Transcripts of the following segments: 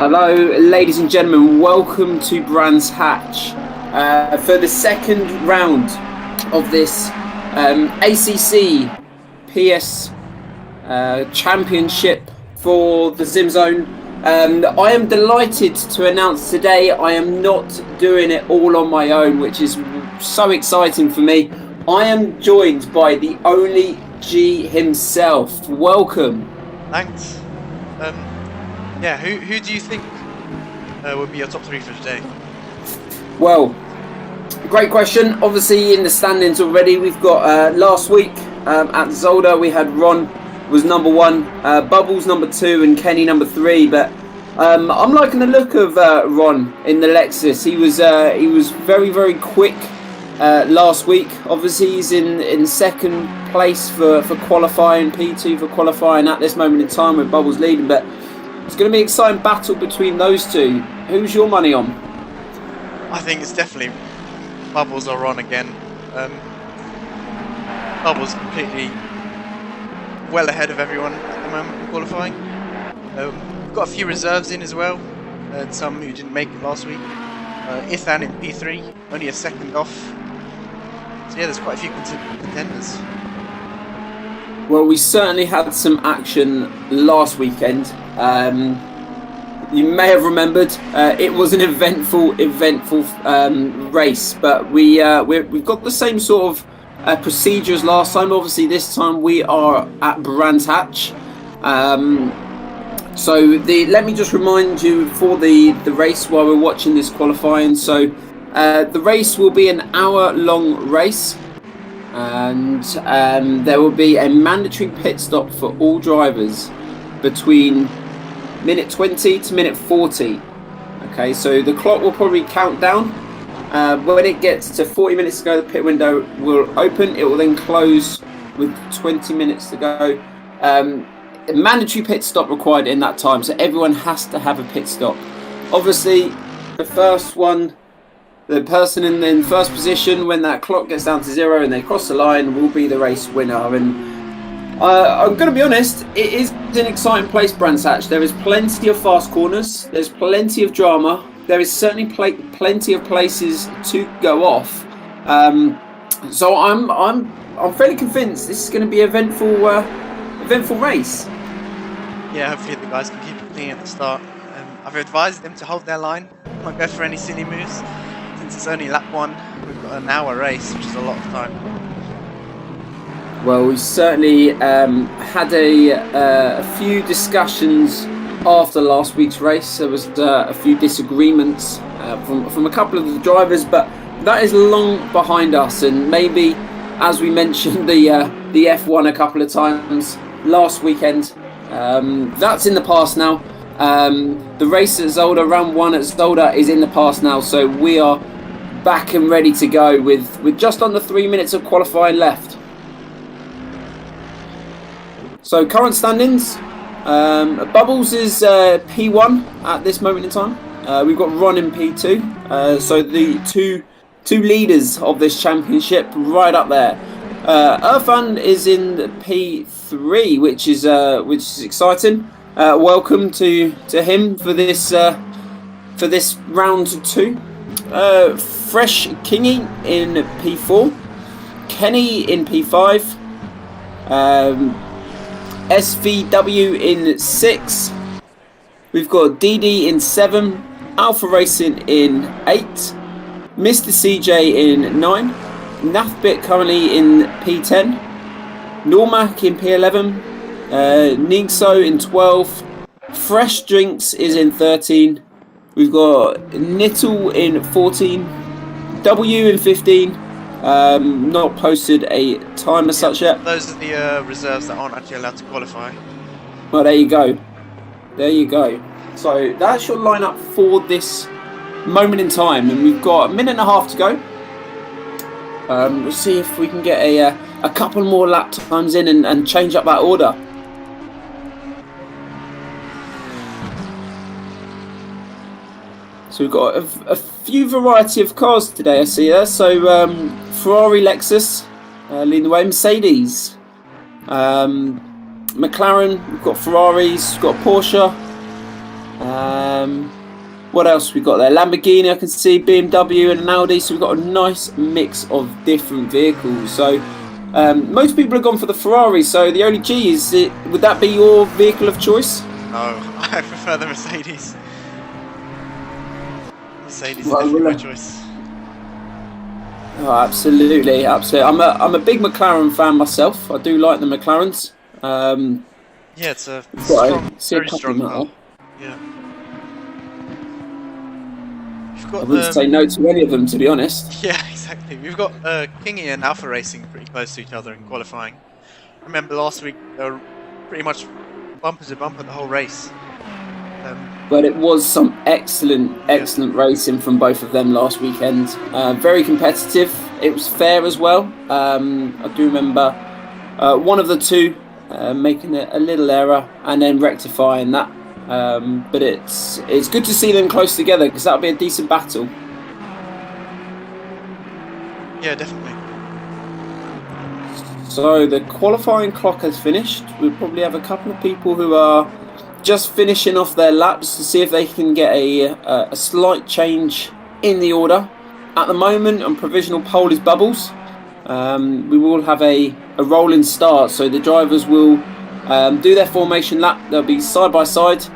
Hello, ladies and gentlemen, welcome to Brands Hatch for the second round of this ACC PS Championship for the SimZone. I am delighted to announce today I am not doing it all on my own, which is so exciting for me. I am joined by the only G himself. Welcome. Thanks. Yeah, who do you think would be your top three for today? Well, great question. Obviously, in the standings already, we've got last week at Zolder we had Ron was number one, Bubbles number two, and Kenny number three. But I'm liking the look of Ron in the Lexus. He was very, very quick last week. Obviously, he's in second place for qualifying, P2 for qualifying at this moment in time with Bubbles leading. But it's going to be an exciting battle between those two. Who's your money on? I think it's definitely Bubbles or Ron again. Bubbles completely well ahead of everyone at the moment in qualifying. We've got a few reserves in as well, some who didn't make it last week. Ithan in P3, only a second off. So yeah, there's quite a few contenders. Well, we certainly had some action last weekend. You may have remembered it was an eventful race, but we've got the same sort of procedure as last time. Obviously, this time we are at Brands Hatch. So let me just remind you for the race while we're watching this qualifying. So the race will be an hour-long race, and there will be a mandatory pit stop for all drivers between minute 20 to minute 40. Okay, so the clock will probably count down. When it gets to 40 minutes to go, the pit window will open. It will then close with 20 minutes to go. A mandatory pit stop required in that time, so everyone has to have a pit stop. Obviously, the first one, the person in the first position, when that clock gets down to 0 and they cross the line, will be the race winner. And I'm going to be honest, it is an exciting place, Brands Hatch. There is plenty of fast corners. There's plenty of drama. There is certainly plenty of places to go off. So I'm fairly convinced this is going to be an eventful race. Yeah, hopefully the guys can keep it clean at the start. I've advised them to hold their line, not go for any silly moves. Since it's only lap 1, we've got an hour race, which is a lot of time. Well, we certainly had a few discussions after last week's race. There was a few disagreements from a couple of the drivers, but that is long behind us. And maybe, as we mentioned, the F1 a couple of times last weekend, that's in the past now. The race at Zolder, round 1 at Zolder, is in the past now. So we are back and ready to go with just under 3 minutes of qualifying left. So current standings. Bubbles is P1 at this moment in time. We've got Ron in P2. So the two leaders of this championship right up there. Irfan is in P3, which is exciting. Welcome to him for this round 2. Fresh Kingy in P4. Kenny in P5. SVW in 6. We've got DD in 7. Alpha Racing in 8. Mr. CJ in 9. Nathbit currently in P10. Normac in P11. Nigso in 12. Fresh Drinks is in 13. We've got Nittle in 14. W in 15. Not posted a time as such yet. Those are the reserves that aren't actually allowed to qualify. Well, there you go. There you go. So that's your lineup for this moment in time, and we've got a minute and a half to go. We'll see if we can get a couple more lap times in and change up that order. So we've got a few variety of cars today, I see there. So Ferrari, Lexus leading the way. Mercedes, McLaren. We've got Ferraris. We've got Porsche. What else we got there? Lamborghini, I can see, BMW and an Audi. So we've got a nice mix of different vehicles. So most people have gone for the Ferrari. So the only G would that be your vehicle of choice? No, I prefer the Mercedes. Mercedes is definitely my choice. Oh, absolutely. I'm a big McLaren fan myself. I do like the McLarens. Yeah, it's a very strong car. Yeah. I wouldn't say no to any of them, to be honest. Yeah, exactly. We've got Kingy and Alpha Racing pretty close to each other in qualifying. I remember last week they were pretty much bumper to bumper the whole race. But it was some excellent racing from both of them last weekend. Very competitive. It was fair as well. I do remember one of the two making a little error and then rectifying that. But it's good to see them close together because that'll be a decent battle. Yeah, definitely. So the qualifying clock has finished. We'll probably have a couple of people who are just finishing off their laps to see if they can get a slight change in the order. At the moment, on provisional pole is Bubbles. We will have a rolling start, so the drivers will do their formation lap. They'll be side by side,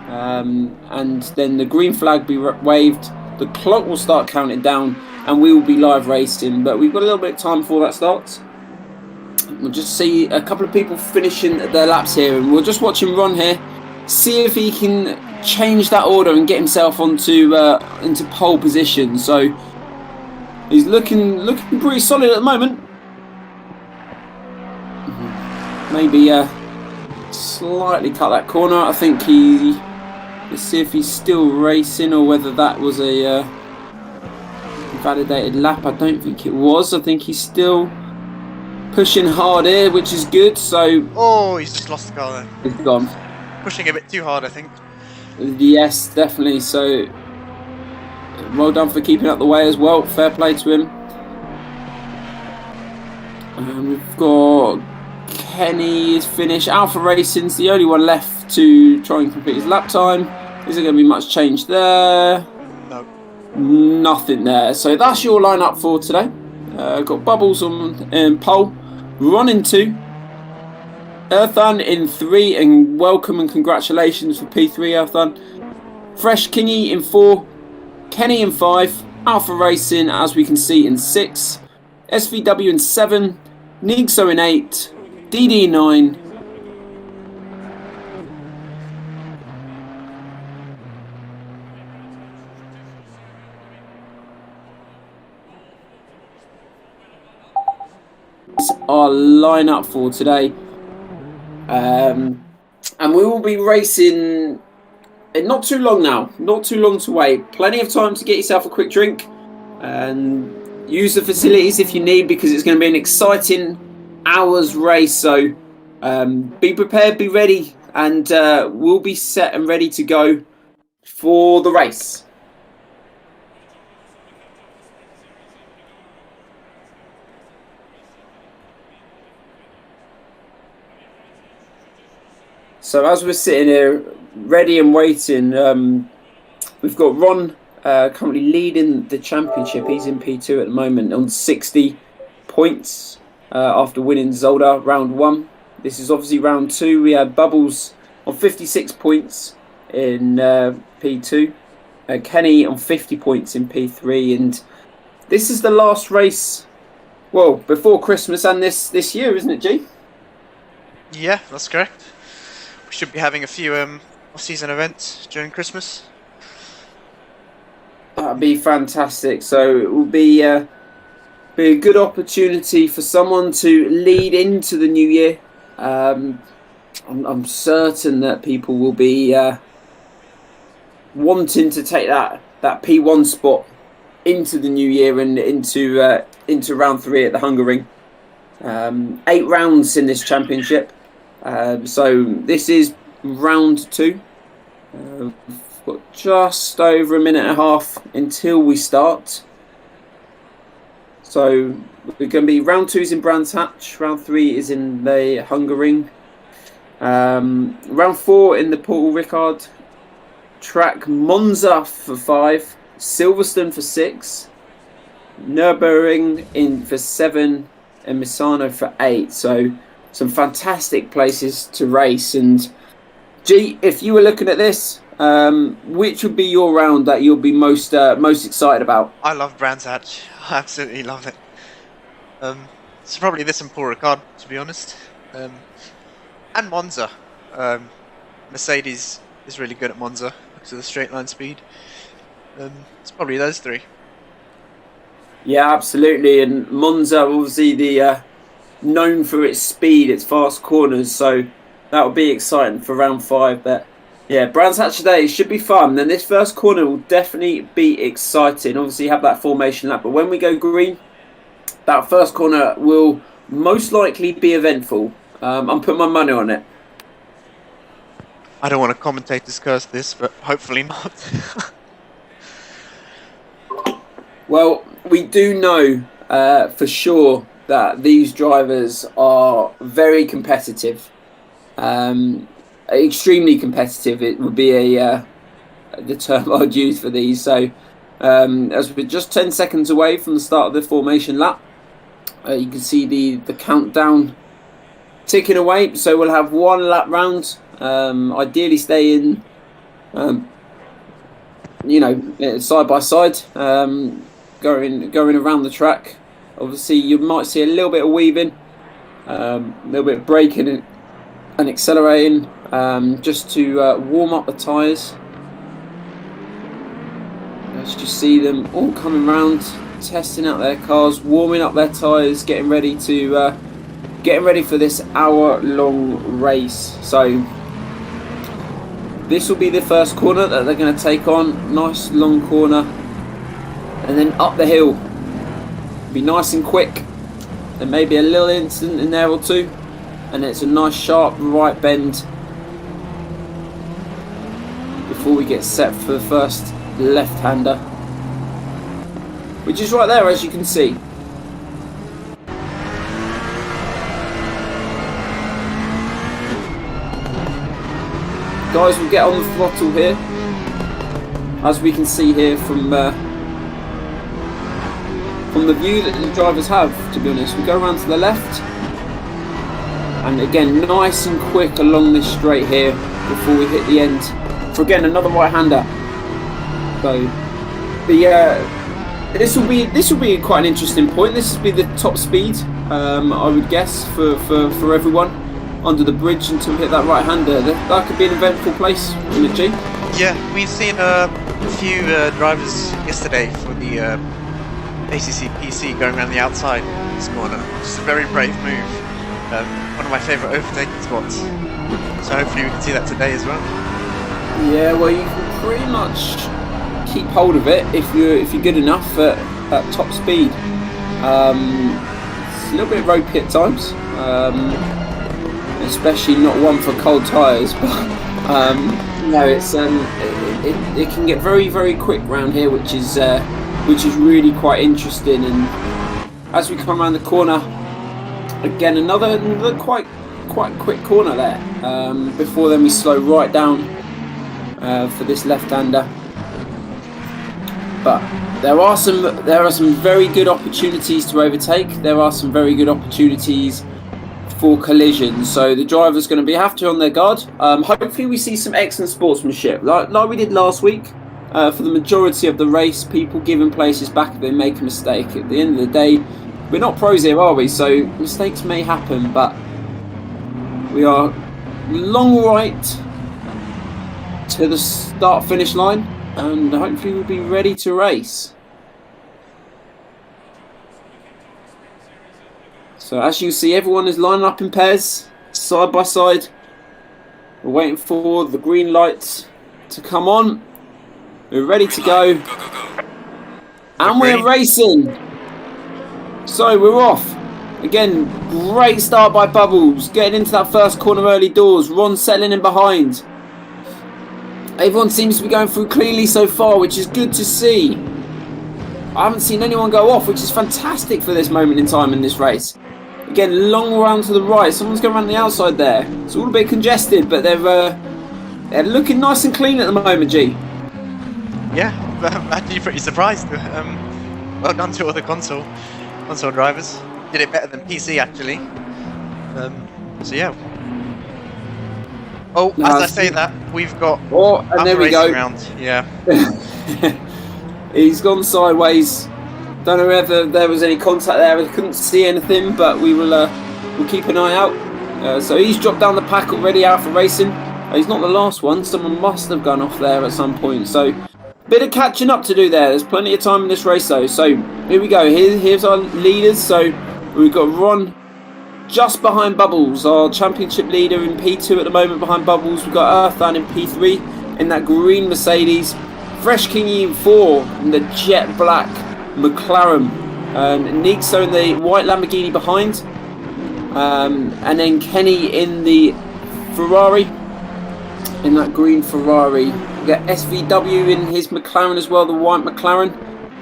and then the green flag will be waved. The clock will start counting down, and we will be live racing. But we've got a little bit of time before that starts. We'll just see a couple of people finishing their laps here, and we'll just watch him run here, see if he can change that order and get himself onto into pole position. So he's looking pretty solid at the moment. Maybe slightly cut that corner. I think let's see if he's still racing or whether that was a validated lap. I don't think it was. I think he's still pushing hard here, which is good. So he's just lost the car there. He's gone. Pushing a bit too hard, I think. Yes, definitely. So well done for keeping up the way as well. Fair play to him. And we've got Kenny is finished. Alpha Racing's the only one left to try and complete his lap time. Is there going to be much change there? No. Nothing there. So that's your lineup for today. Got Bubbles on pole, Ron in 2, Earthan in 3, and welcome and congratulations for P3 Earthan. Fresh Kingy in 4, Kenny in 5, Alpha Racing as we can see in 6, SVW in 7, Nigso in 8, DD in 9. Our lineup for today, and we will be racing in not too long now. Not too long to wait. Plenty of time to get yourself a quick drink and use the facilities if you need, because it's going to be an exciting hours race. So be prepared, be ready, and we'll be set and ready to go for the race. So as we're sitting here ready and waiting, we've got Ron currently leading the championship. He's in P2 at the moment on 60 points after winning Zolder round 1. This is obviously round 2. We had Bubbles on 56 points in P2. Kenny on 50 points in P3. And this is the last race, well, before Christmas and this year, isn't it, G? Yeah, that's correct. We should be having a few off-season events during Christmas. That'd be fantastic. So it will be a good opportunity for someone to lead into the new year. I'm certain that people will be wanting to take that P1 spot into the new year and into round 3 at the Hungaroring. 8 rounds in this championship. So this is round 2. We've got just over a minute and a half until we start. So we're going to be round 2 is in Brands Hatch, round 3 is in the Hungaroring, round 4 in the Paul Ricard track, Monza for 5, Silverstone for 6, Nürburgring in for 7, and Misano for 8. So some fantastic places to race. And G, if you were looking at this, which would be your round that you'll be most excited about? I love Brands Hatch. I absolutely love it. It's probably this and Paul Ricard, to be honest. And Monza. Mercedes is really good at Monza because of the straight line speed. It's probably those 3. Yeah, absolutely. And Monza, obviously, known for its speed, its fast corners, so that will be exciting for round 5. But yeah, Brands Hatch today should be fun. Then this first corner will definitely be exciting. Obviously, you have that formation lap, but when we go green, that first corner will most likely be eventful. I'm putting my money on it. I don't want to commentator's curse this, but hopefully not. Well, we do know for sure that these drivers are very competitive, extremely competitive. It would be the term I'd use for these. So as we're just 10 seconds away from the start of the formation lap, you can see the countdown ticking away. So we'll have 1 lap round, ideally stay in side by side, going around the track. Obviously, you might see a little bit of weaving, a little bit of braking and accelerating, just to warm up the tyres. Let's just see them all coming around, testing out their cars, warming up their tyres, getting ready for this hour-long race. So this will be the first corner that they're going to take on. Nice long corner, and then up the hill. Be nice and quick. There may be a little incident in there or two, and it's a nice sharp right bend before we get set for the first left-hander, which is right there, as you can see. Guys, we'll get on the throttle here, as we can see here from the view that the drivers have. To be honest, we go around to the left, and again nice and quick along this straight here before we hit the end for again another right-hander. So this will be quite an interesting point. This will be the top speed, I would guess, for everyone under the bridge until we hit that right-hander. That could be an eventful place, wouldn't it, G? Yeah, we've seen a few drivers yesterday for the ACC PC going around the outside this corner. Just a very brave move. One of my favourite overtaking spots. So hopefully we can see that today as well. Yeah, well, you can pretty much keep hold of it if you're good enough at top speed. It's a little bit ropey at times, especially not one for cold tyres. But no, it's it can get very, very quick round here, which is really quite interesting. And as we come around the corner, again another quite quick corner there. Before then we slow right down for this left-hander. But there are some very good opportunities to overtake. There are some very good opportunities for collisions. So the driver's going to have to be on their guard. Hopefully we see some excellent sportsmanship, like we did last week. For the majority of the race, people giving places back if they make a mistake. At the end of the day, we're not pros here, are we? So mistakes may happen, but we are long right to the start-finish line, and hopefully we'll be ready to race. So as you see, everyone is lining up in pairs, side by side. We're waiting for the green lights to come on. We're ready to go. And we're racing. So we're off. Again, great start by Bubbles. Getting into that first corner early doors. Ron settling in behind. Everyone seems to be going through cleanly so far, which is good to see. I haven't seen anyone go off, which is fantastic for this moment in time in this race. Again, long round to the right. Someone's going around the outside there. It's all a bit congested, but they're looking nice and clean at the moment, G. Yeah, I'm actually pretty surprised. Well done to all the console drivers. Did it better than PC actually. So yeah. Oh, no, as I say that, we've got and there we go. Round. Yeah. He's gone sideways. Don't know whether there was any contact there. I couldn't see anything, but we'll keep an eye out. So he's dropped down the pack already, Alpha Racing. He's not the last one. Someone must have gone off there at some point. So bit of catching up to do there. There's plenty of time in this race though. So here we go. Here's our leaders. So we've got Ron just behind Bubbles, our championship leader in P2 at the moment behind Bubbles. We've got Earthan in P3 in that green Mercedes. Fresh Kingy in 4 in the jet black McLaren. Nixo in the white Lamborghini behind. And then Kenny in the Ferrari, in that green Ferrari. We've got SVW in his McLaren as well, the white McLaren.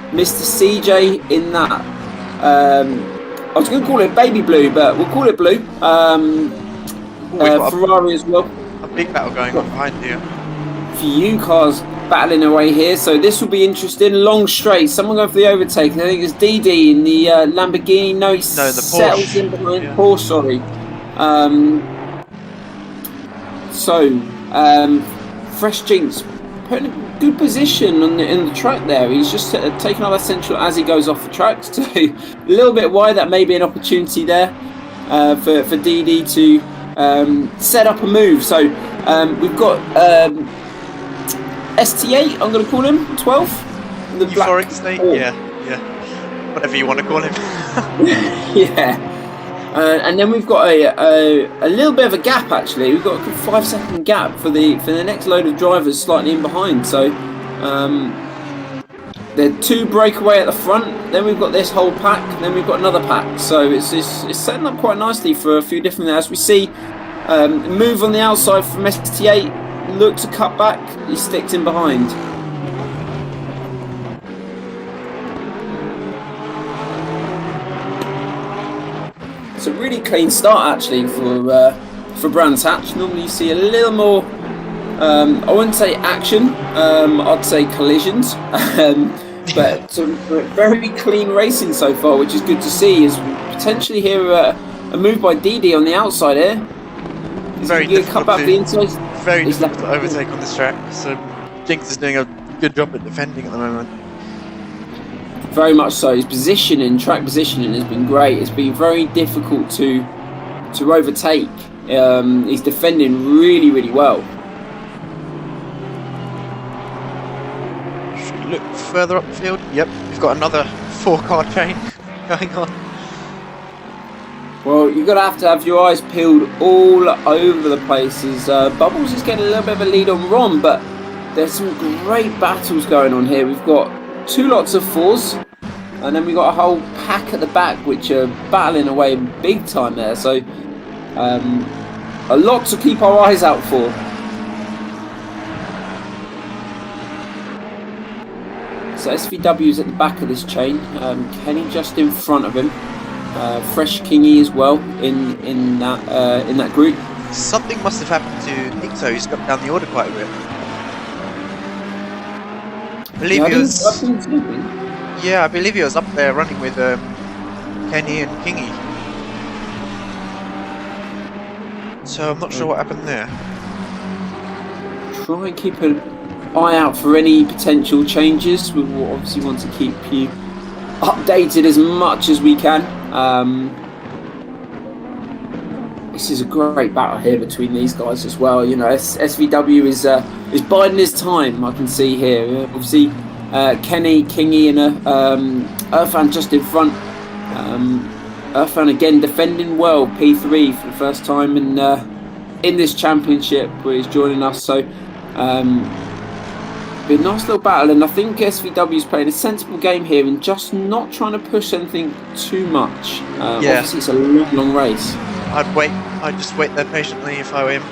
Mr. CJ in that, I was going to call it baby blue, but we'll call it blue. Ferrari as well. A big battle going on behind you. Few cars battling away here, so this will be interesting. Long straight, someone going for the overtake. I think it's DD in the Lamborghini. No, the settles Porsche. In behind Porsche, sorry. Fresh Jinx putting good position in the track there. He's just taking out that central as he goes off the track. So a little bit wide. That may be an opportunity there for DD to set up a move. So we've got ST8. I'm going to call him 12. The Euphoric state. Yeah. Whatever you want to call him. Yeah. And then we've got a little bit of a gap actually. We've got a 5-second gap for the next load of drivers slightly in behind. So there are 2 breakaway at the front. Then we've got this whole pack. Then we've got another pack. So it's setting up quite nicely for a few different. As we see, move on the outside from ST8. Look to cut back. He sticks in behind. It's a really clean start actually for Brands Hatch. Normally you see a little more, I wouldn't say action, I'd say collisions, but some very clean racing so far, which is good to see. Is potentially here a move by DD on the outside here. Very difficult cut back the inside. Very difficult to overtake on this track. So Jinx is doing a good job at defending at the moment. Very much so. His positioning, track positioning, has been great. It's been very difficult to overtake. He's defending really, really well. Should we look further up the field? Yep, we've got another 4-car chain going on. Well, you're going to have your eyes peeled all over the places. Bubbles is getting a little bit of a lead on Ron, but there's some great battles going on here. We've got 2 lots of 4s, and then we've got a whole pack at the back which are battling away big time there. So a lot to keep our eyes out for. So SVW's at the back of this chain. Kenny just in front of him. Fresh Kingy as well in that group. Something must have happened to Nixo. He's got down the order quite a bit. I believe he was up there running with Kenny and Kingy. So I'm not sure what happened there. Try and keep an eye out for any potential changes. We will obviously want to keep you updated as much as we can. This is a great battle here between these guys as well. You know, SVW is biding his time. I can see here. Obviously, Kenny, Kingy, and Irfan just in front. Irfan again defending well. P3 for the first time in this championship where he's joining us. So, be a nice little battle, and I think SVW is playing a sensible game here and just not trying to push anything too much. Obviously, it's a long race. I'd just wait there patiently if I were him.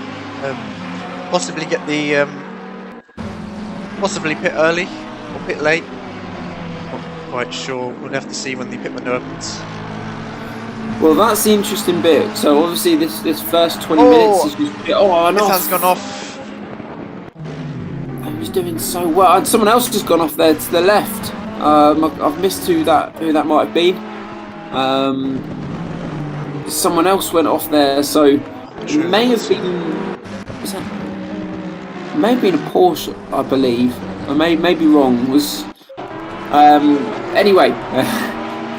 Possibly get the possibly pit early or pit late. Not quite sure. We'll have to see when the pit window opens. Well, that's the interesting bit. So obviously this first 20 minutes is just has gone off. He's doing so well. And someone else has gone off there to the left. I've missed who that might have been. Someone else went off there, so it may have been a Porsche, I believe. I may be wrong. Anyway,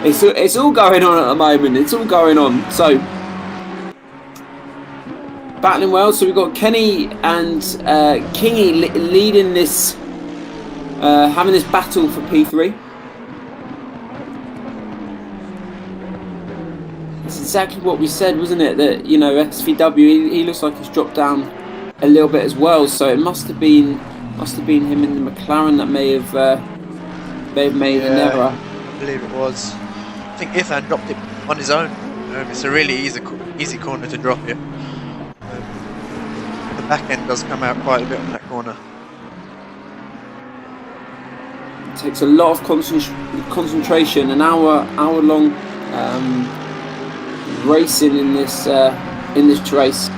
it's all going on at the moment. It's all going on. So battling well. So we've got Kenny and Kingy leading this, having this battle for P3. It's exactly what we said, wasn't it? That, you know, SVW, he looks like he's dropped down a little bit as well. So it must have been him in the McLaren that may have made an error. I believe it was. I think Ithan dropped it on his own. It's a really easy corner to drop it. The back end does come out quite a bit on that corner. It takes a lot of concentration, an hour long racing in this race.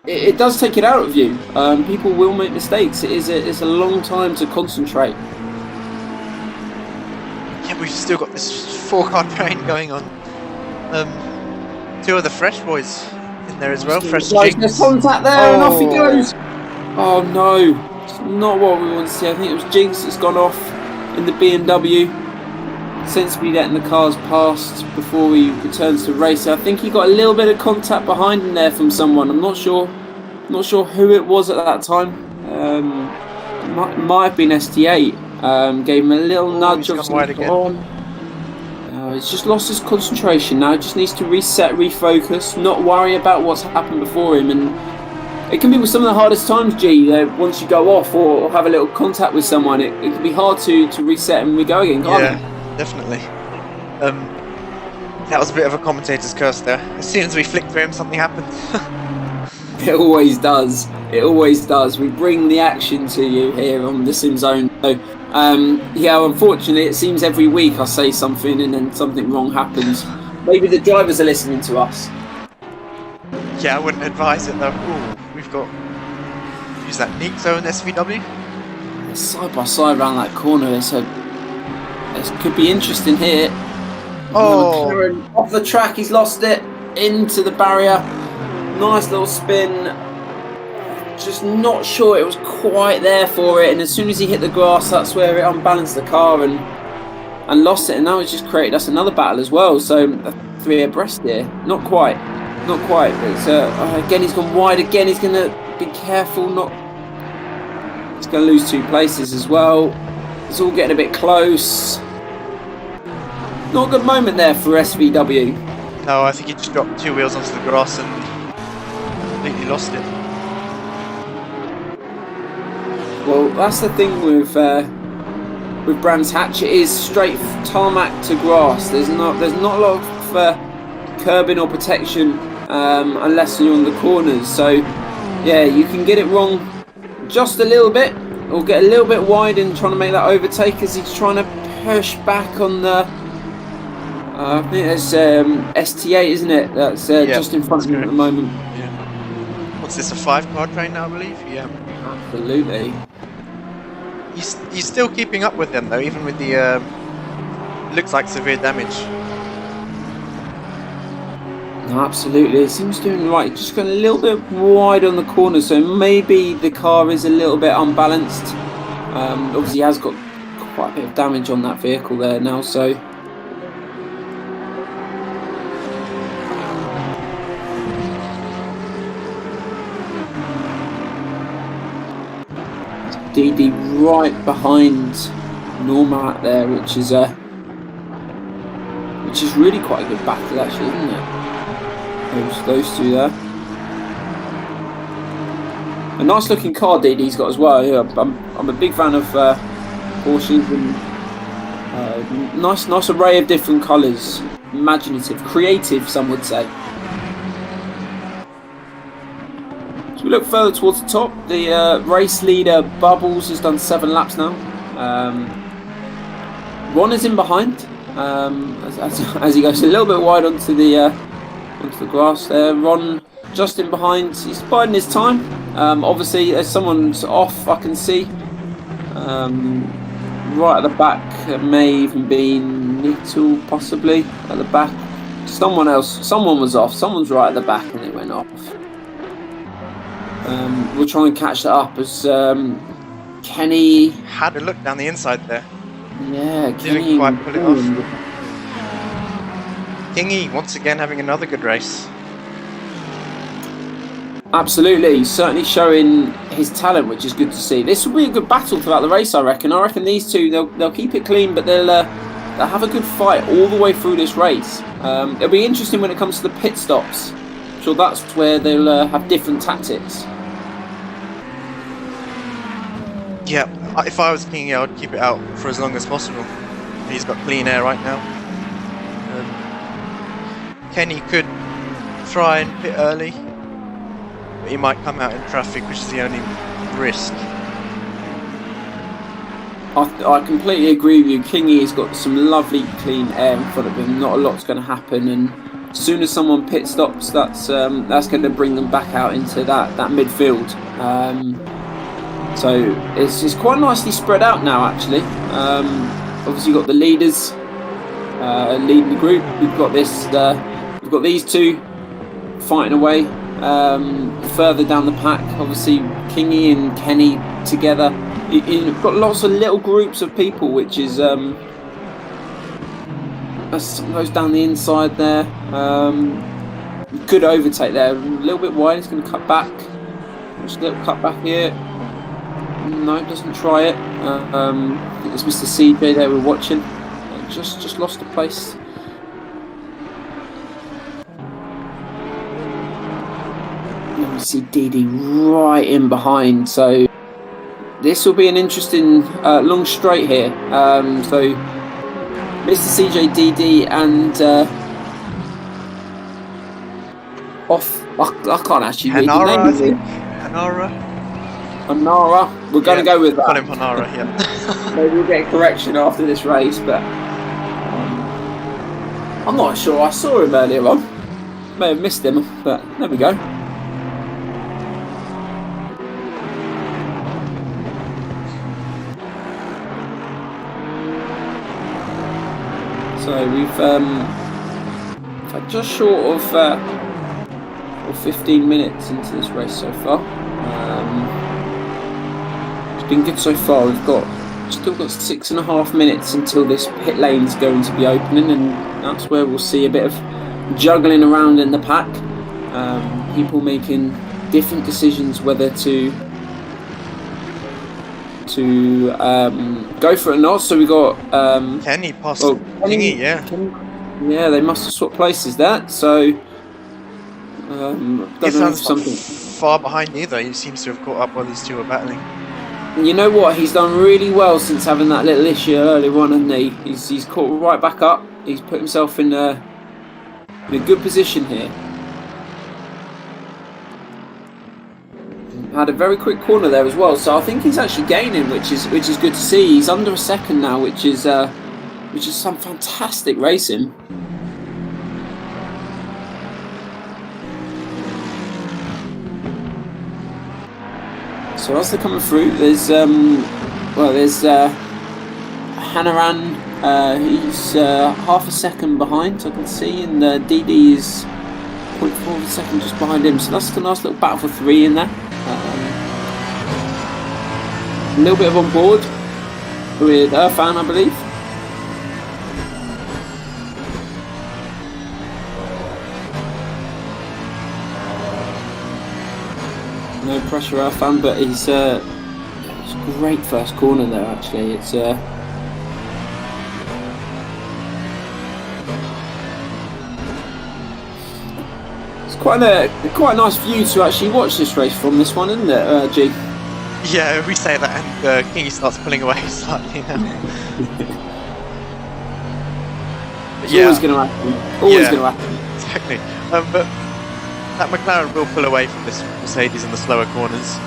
It does take it out of you. People will make mistakes. It's a long time to concentrate. Yeah, we've still got this 4-car train going on. 2 of the fresh boys in there as well. Fresh Jinx. There's contact there, and off he goes. Oh no! not what we want to see. I think it was Jigs that's gone off in the BMW. Sensibly letting the cars past before he returns to race. I think he got a little bit of contact behind him there from someone. I'm not sure who it was at that time. Might have been ST8. Gave him a little nudge. He's gone wide again. He's just lost his concentration now. He just needs to reset, refocus, not worry about what's happened before him. And it can be some of the hardest times, G. Once you go off or have a little contact with someone, it can be hard to reset and re-go again, can't it? Yeah, definitely. That was a bit of a commentator's curse there. As soon as we flick through him, something happened. It always does. It always does. We bring the action to you here on the SimZone. So, yeah, unfortunately, it seems every week I say something and then something wrong happens. Maybe the drivers are listening to us. Yeah, I wouldn't advise it though. Ooh, we've got use that xTheOnlyGx SVW. Side by side around that corner, so it could be interesting here. Oh, McLaren off the track, he's lost it into the barrier. Nice little spin. Just not sure it was quite there for it, and as soon as he hit the grass, that's where it unbalanced the car and lost it. And now it's just created us another battle as well. So 3 abreast here, not quite. It's again he's gone wide again. He's going to be careful. He's going to lose 2 places as well. It's all getting a bit close. Not a good moment there for SVW. no, I think he just dropped 2 wheels onto the grass and completely lost it. Well, that's the thing with Brands Hatch. It is straight tarmac to grass. There's not a lot of curbing or protection unless you're on the corners. So yeah, you can get it wrong just a little bit, or get a little bit wide in trying to make that overtake as he's trying to push back on the. I think it's ST8, isn't it? That's just in front of him at the moment. Yeah. What's this? A 5-car train now, I believe. Yeah. Absolutely. He's still keeping up with them though, even with the looks like severe damage. No, absolutely, it seems doing right. Just going a little bit wide on the corner, so maybe the car is a little bit unbalanced. Obviously, he has got quite a bit of damage on that vehicle there now, so. DD right behind Normat there, which is really quite a good battle actually, isn't it? Those 2 there. A nice looking car DD's got as well. Yeah, I'm a big fan of Porsches and nice array of different colours. Imaginative, creative, some would say. So we look further towards the top. The race leader Bubbles has done 7 laps now. Ron is in behind as he goes a little bit wide onto the grass there. Ron just in behind. He's biding his time. Obviously, as someone's off, I can see. Right at the back, it may even be Nittle, possibly at the back. Someone was off. Someone's right at the back, and it went off. We'll try and catch that up as Kenny had a look down the inside there. Yeah, Kenny didn't quite pull it off. Kingy once again having another good race. Absolutely, certainly showing his talent, which is good to see. This will be a good battle throughout the race, I reckon. I reckon these 2 they'll keep it clean, but they'll have a good fight all the way through this race. It'll be interesting when it comes to the pit stops. I'm sure that's where they'll have different tactics. Yeah, if I was Kingy, I would keep it out for as long as possible. He's got clean air right now. Kenny could try and pit early, but he might come out in traffic, which is the only risk. I completely agree with you. Kingy's got some lovely clean air in front of him. Not a lot's going to happen, and as soon as someone pit stops, that's going to bring them back out into that midfield. So it's quite nicely spread out now, actually. Obviously, you've got the leaders leading the group. We've got these 2 fighting away. further down the pack. Obviously, Kingy and Kenny together. You've got lots of little groups of people, which is goes down the inside there. Good overtake there. A little bit wide. He's going to cut back. Just a little cut back here. No, doesn't try it. I think it's Mr. CJ there we're watching. Just lost the place. And we see DD right in behind. So this will be an interesting long straight here. So Mr. CJ, DD, and off. I can't actually read the name. I think. Hanara. We're going to go with that. Call him Hanara, yeah. Maybe we'll get a correction after this race, but I'm not sure. I saw him earlier on. May have missed him, but there we go. So we've just short of 15 minutes into this race so far. It's been good so far. We've still got 6.5 minutes until this pit lane's going to be opening, and that's where we'll see a bit of juggling around in the pack. People making different decisions whether to go for it or not. So we got Kenny passed Kingy, yeah. Yeah, they must have swapped places there. So He sounds something far behind either. He seems to have caught up while these two are battling. You know what? He's done really well since having that little issue earlier on, hasn't he? He's caught right back up. He's put himself in a good position here. Had a very quick corner there as well, so I think he's actually gaining, which is good to see. He's under a second now, which is some fantastic racing. So as they're coming through, there's Hanaran. He's half a second behind, I can see, and DD is 0.4 of a second just behind him. So that's a nice little battle for 3 in there. A little bit of on board with Irfan, I believe. No pressure, Irfan, but it's a great first corner there. Actually, it's quite a nice view to actually watch this race from this one, isn't it, G? Yeah, we say that, and Kingy starts pulling away slightly now. It's always going to happen. Always going to happen. Exactly. But that McLaren will pull away from this Mercedes in the slower corners.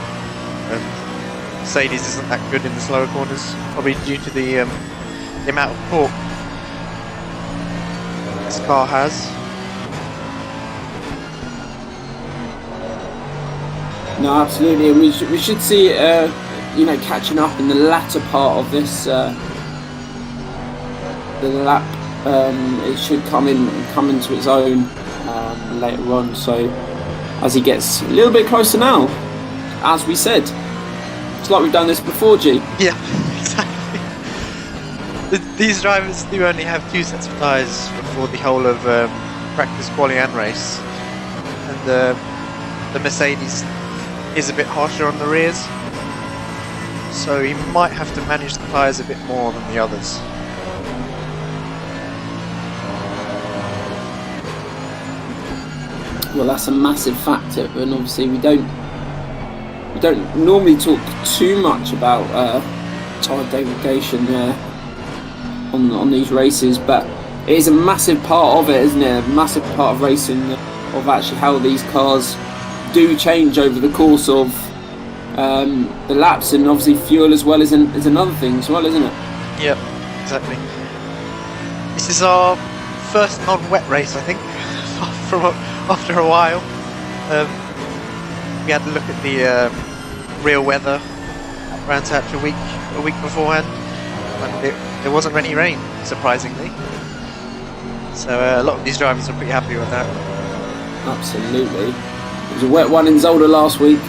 Mercedes isn't that good in the slower corners, probably due to the amount of torque this car has. No, absolutely, and we should see it, catching up in the latter part of this the lap. It should come into its own later on. So as he gets a little bit closer now, as we said, it's like we've done this before, G. Yeah, exactly. These drivers do only have 2 sets of tyres before the whole of practice, quali, and race, and the Mercedes is a bit harsher on the rears, so he might have to manage the tyres a bit more than the others. Well, that's a massive factor, and obviously we don't normally talk too much about tyre degradation on these races, but it is a massive part of it, isn't it? A massive part of racing, of actually how these cars do change over the course of the laps, and obviously fuel as well is another thing as well, isn't it? Yep, exactly. This is our first non-wet race, I think, after a while. We had a look at the real weather at Brands Hatch a week beforehand, and there wasn't any rain, surprisingly. So a lot of these drivers are pretty happy with that. Absolutely. was a wet one in Zolder last week.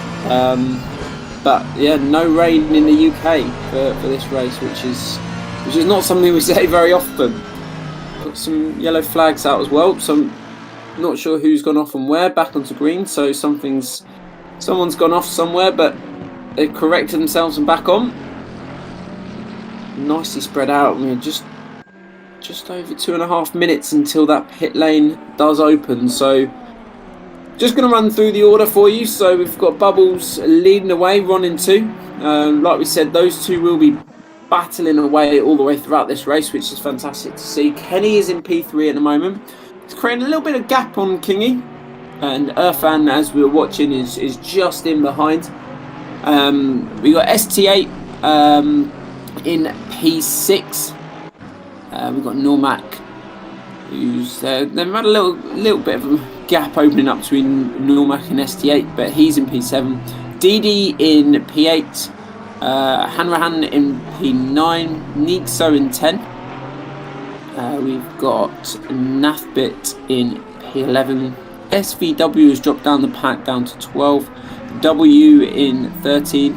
But yeah, no rain in the UK for this race, which is not something we say very often. Got some yellow flags out as well, so I'm not sure who's gone off and where. Back onto green, so someone's gone off somewhere, but they've corrected themselves and back on. Nicely spread out. We're just over 2.5 minutes until that pit lane does open. So just going to run through the order for you. So we've got Bubbles leading the way, Ron in 2. Like we said, those two will be battling away all the way throughout this race, which is fantastic to see. Kenny is in P3 at the moment. It's creating a little bit of gap on Kingy, and Irfan, as we were watching, is just in behind. We got ST8 in P6. We've got Normac, who's they've had a little bit of a gap opening up between Normac and ST8, but he's in P7. DD in P8. Hanrahan in P9, Nixo in 10. We've got Nathbit in P11. SVW has dropped down the pack down to 12. W in 13.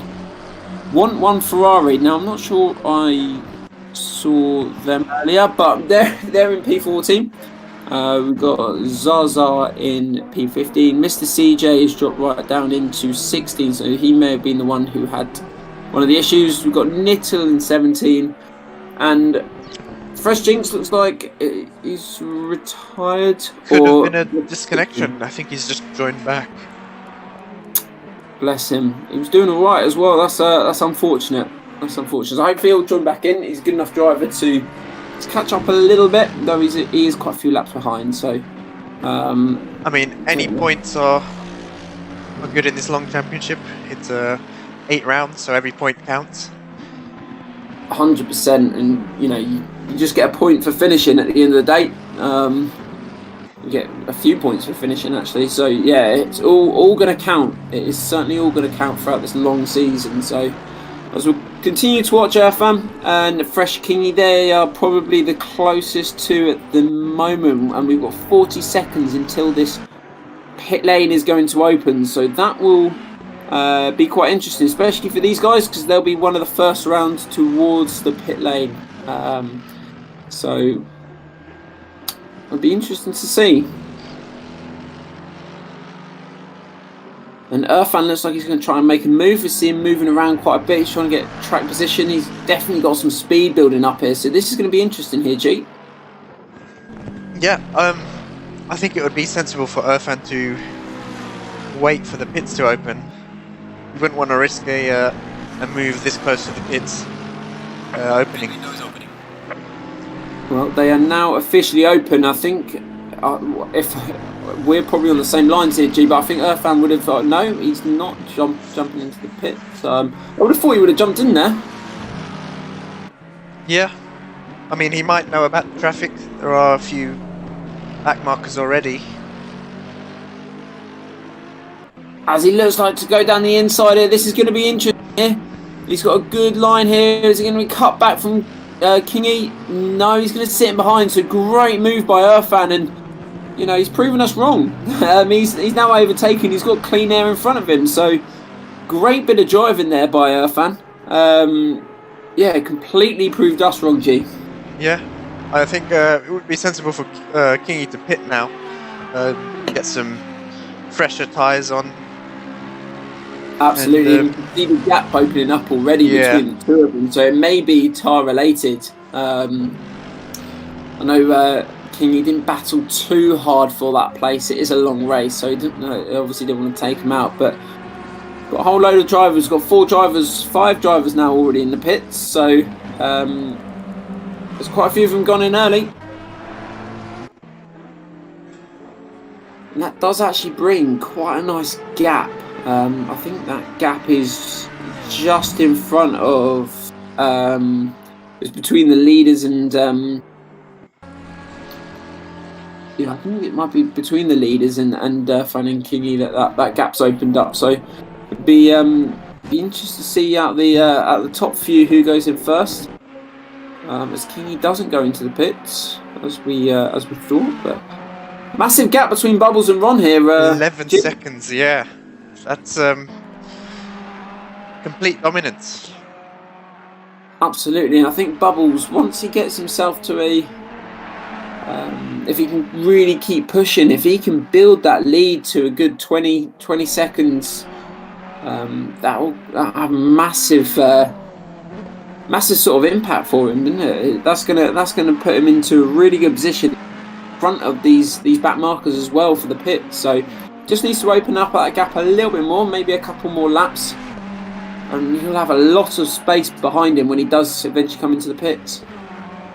One Ferrari. Now I'm not sure I saw them earlier, but they're in P14. We've got Zaza in P15. Mr. CJ has dropped right down into 16, so he may have been the one who had one of the issues. We've got Nittle in 17, and Fresh Jinx looks like he's retired. Could have been a disconnection. I think he's just joined back. Bless him. He was doing all right as well. That's unfortunate. That's unfortunate. Hopefully he'll join back in. He's a good enough driver to catch up a little bit, though he is quite a few laps behind. So, I mean, any points are good in this long championship. It's 8 rounds, so every point counts. 100%, and you just get a point for finishing at the end of the day. You get a few points for finishing, actually. So yeah, it's all going to count. It is certainly all going to count throughout this long season. So as we'll continue to watch Irfan and Fresh Kingy, they are probably the closest to at the moment, and we've got 40 seconds until this pit lane is going to open. So that will be quite interesting, especially for these guys, because they'll be one of the first rounds towards the pit lane. So it'll be interesting to see. And Irfan looks like he's going to try and make a move. We see him moving around quite a bit. He's trying to get track position. He's definitely got some speed building up here. So this is going to be interesting here, G. Yeah, I think it would be sensible for Irfan to wait for the pits to open. You wouldn't want to risk a move this close to the pits opening. Well, they are now officially open. I think if we're probably on the same lines here, G, but I think Irfan would have thought, no, he's not jumping into the pits. I would have thought he would have jumped in there. Yeah, I mean, he might know about the traffic. There are a few back markers already. As he looks like to go down the inside here, this is going to be interesting here. He's got a good line here. Is he going to be cut back from Kingy? No, he's going to sit in behind. So great move by Irfan, and he's proven us wrong. He's now overtaken. He's got clean air in front of him. So great bit of driving there by Irfan. Yeah, completely proved us wrong, G. Yeah, I think it would be sensible for Kingy to pit now. Get some fresher tyres on. Absolutely, you can see the gap opening up already between the two of them, so it may be tyre related. I know Kingy didn't battle too hard for that place. It is a long race, so he obviously didn't want to take him out. But got a whole load of drivers. Got 5 drivers now already in the pits. So there's quite a few of them gone in early. And that does actually bring quite a nice gap. I think that gap is just in front of, it's between the leaders and, I think it might be between the leaders and Fan and Kingy that gap's opened up. So it'd be interesting to see out the top few who goes in first. As Kingy doesn't go into the pits as we thought, but Massive gap between Bubbles and Ron here. 11 Jim. seconds, yeah. That's complete dominance. Absolutely, and I think Bubbles, once he gets himself to a... if he can really keep pushing, if he can build that lead to a good 20 seconds, that'll have massive sort of impact for him, isn't it? That's gonna put him into a really good position in front of these back markers as well for the pit. So just needs to open up that gap a little bit more, maybe a couple more laps, and he'll have a lot of space behind him when he does eventually come into the pits.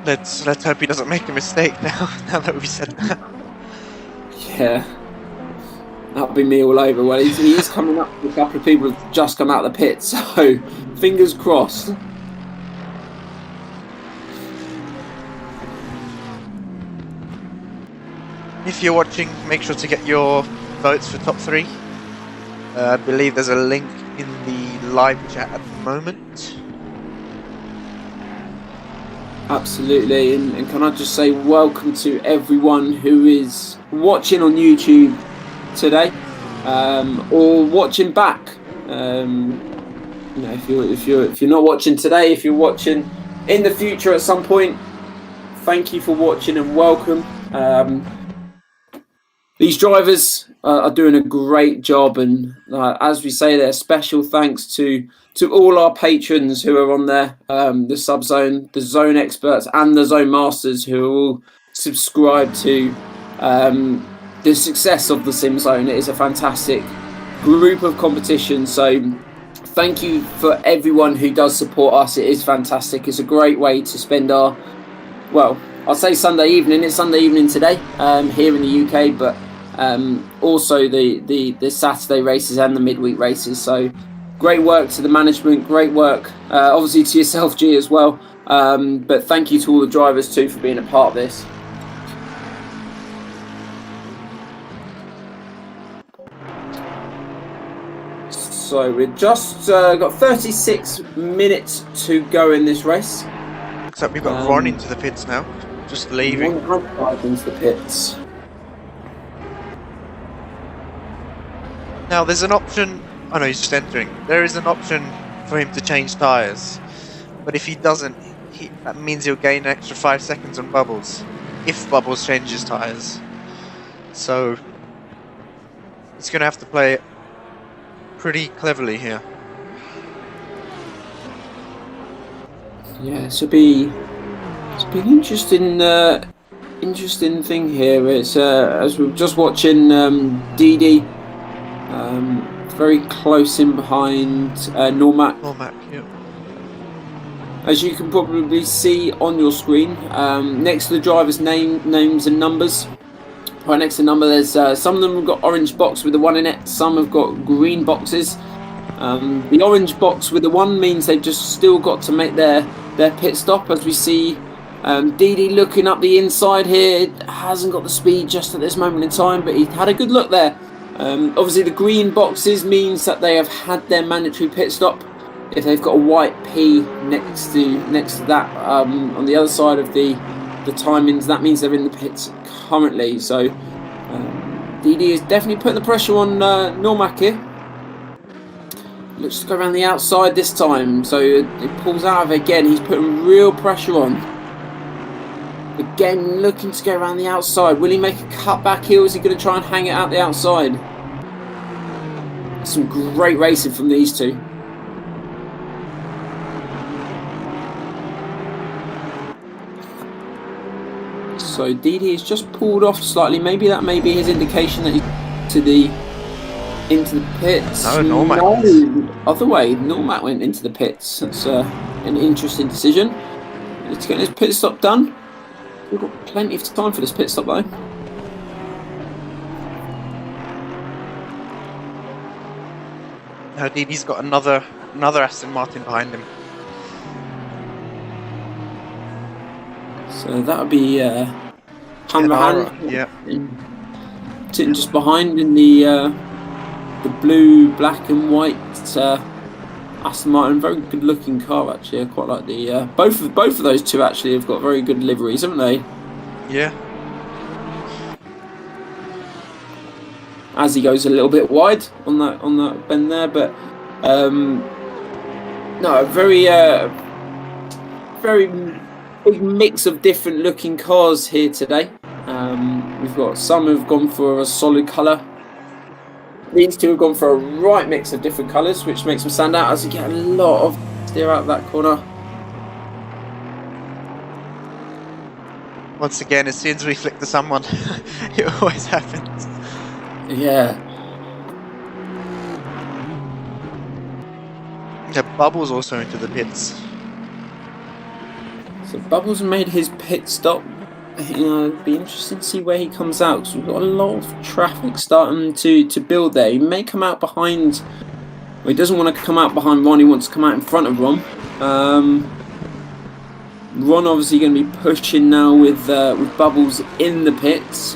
Let's hope he doesn't make a mistake now that we've said that. Yeah, that'll be me all over. Well, he's coming up with a couple of people who've just come out of the pit, so fingers crossed. If you're watching, make sure to get your votes for top 3. I believe there's a link in the live chat at the moment. Absolutely, and can I just say welcome to everyone who is watching on YouTube today, or watching back. If you're not watching today, if you're watching in the future at some point, thank you for watching and welcome. These drivers are doing a great job, and as we say there, special thanks to all our patrons who are on there, the SubZone, the Zone Experts and the Zone Masters, who are all subscribed to the success of the SimZone. It is a fantastic group of competition, so thank you for everyone who does support us. It is fantastic. It's a great way to spend our, well, I'll say Sunday evening. It's Sunday evening today here in the UK, but also the Saturday races and the midweek races. So great work to the management, great work obviously to yourself, G, as well. But thank you to all the drivers too for being a part of this. So we've just got 36 minutes to go in this race. Looks like we've got Ron into the pits now, just leaving. Into the pits. Now there's an option. Oh no, he's just entering. There is an option for him to change tyres, but if he doesn't, that means he'll gain an extra 5 seconds on Bubbles if Bubbles changes tyres. So he's going to have to play it pretty cleverly here. Yeah, it's been an interesting thing here. It's as we're just watching DD very close in behind Normac. Yep. As you can probably see on your screen, next to the drivers' names and numbers, right next to the number, there's some of them have got orange box with the 1 in it, some have got green boxes. The orange box with the 1 means they've just still got to make their pit stop. As we see DD looking up the inside here, hasn't got the speed just at this moment in time, but he had a good look there. Obviously the green boxes means that they have had their mandatory pit stop. If they've got a white P next to that on the other side of the timings, that means they're in the pits currently. So DD is definitely putting the pressure on Normac here. Looks to go around the outside this time, so it pulls out of it again. He's putting real pressure on. Again, looking to go around the outside. Will he make a cut back here, or is he going to try and hang it out the outside? Some great racing from these two. So DD has just pulled off slightly. Maybe that may be his indication that he's into the pits. No, Normac. No, other way. Normac went into the pits. That's an interesting decision. Let's get his pit stop done. We've got plenty of time for this pit stop though. Now DD's got another Aston Martin behind him. So that'll be hand by hand. Yeah. Sitting just behind in the blue, black and white Aston Martin. Very good looking car actually. I quite like the both of those two actually have got very good liveries, haven't they? Yeah. as he goes a little bit wide on that bend there. But no, very big mix of different looking cars here today. We've got some who've gone for a solid colour. These two have gone for a right mix of different colours, which makes them stand out as you get a lot of steer out of that corner. Once again, as soon as we flick to someone, it always happens. Yeah. Yeah, Bubbles also into the pits. So Bubbles made his pit stop. It'd be interesting to see where he comes out, because we've got a lot of traffic starting to build there. He may come out behind. Well, he doesn't want to come out behind Ron. He wants to come out in front of Ron. Ron obviously going to be pushing now with Bubbles in the pits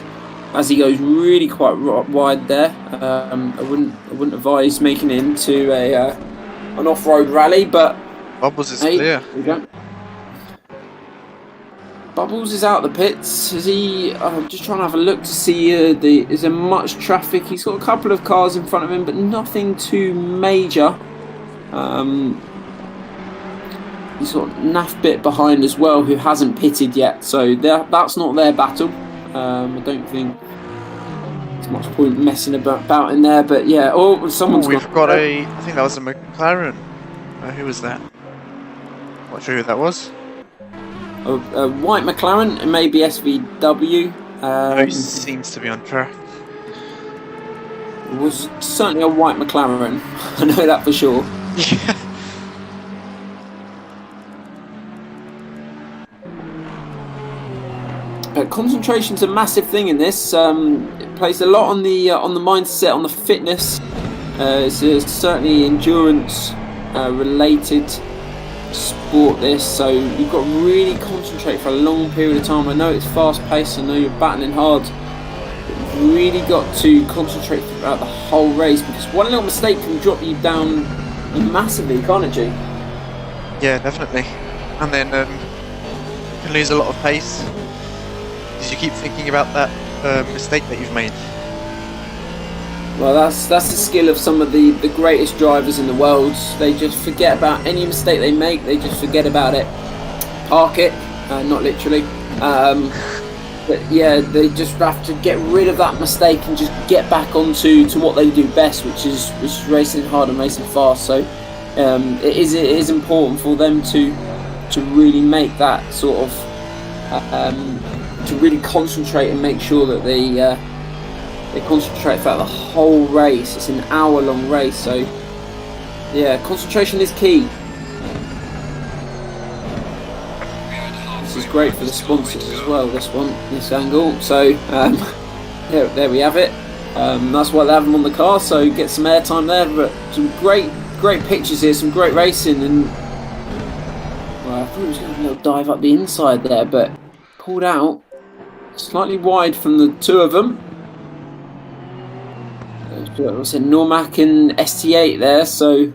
as he goes really quite wide there. I wouldn't advise making it into an off-road rally, but Bubbles is clear. Bubbles is out the pits. Is he? I'm just trying to have a look to see. Is there much traffic? He's got a couple of cars in front of him, but nothing too major. He's got Naff bit behind as well, who hasn't pitted yet, so that's not their battle. I don't think there's much point messing about in there, but yeah. Oh, someone's got a. I think that was a McLaren. Who was that? Not sure who that was. A white McLaren, it may be SVW. He seems to be on track. It was certainly a white McLaren. I know that for sure. But concentration's a massive thing in this. It plays a lot on the mindset, on the fitness. It's certainly endurance related sport, this, so you've got to really concentrate for a long period of time. I know it's fast paced, I know you're battling hard, but you've really got to concentrate throughout the whole race, because one little mistake can drop you down massively, can't it, G? Yeah, definitely. And then you can lose a lot of pace because you keep thinking about that mistake that you've made. Well, that's the skill of some of the greatest drivers in the world. They just forget about any mistake they make. They just forget about it. Park it, not literally. But yeah, they just have to get rid of that mistake and just get back onto what they do best, which is racing hard and racing fast. So it is important for them to really make that sort of to really concentrate and make sure that they concentrate throughout the whole race. It's an hour-long race, so yeah, concentration is key. This is great for the sponsors as well, this angle. So there we have it. That's why they have them on the car, so get some airtime there. But some great pictures here, some great racing, and well, I thought he was going to have a little dive up the inside there, but pulled out slightly wide from the two of them. What's it, Normac and ST8 there, so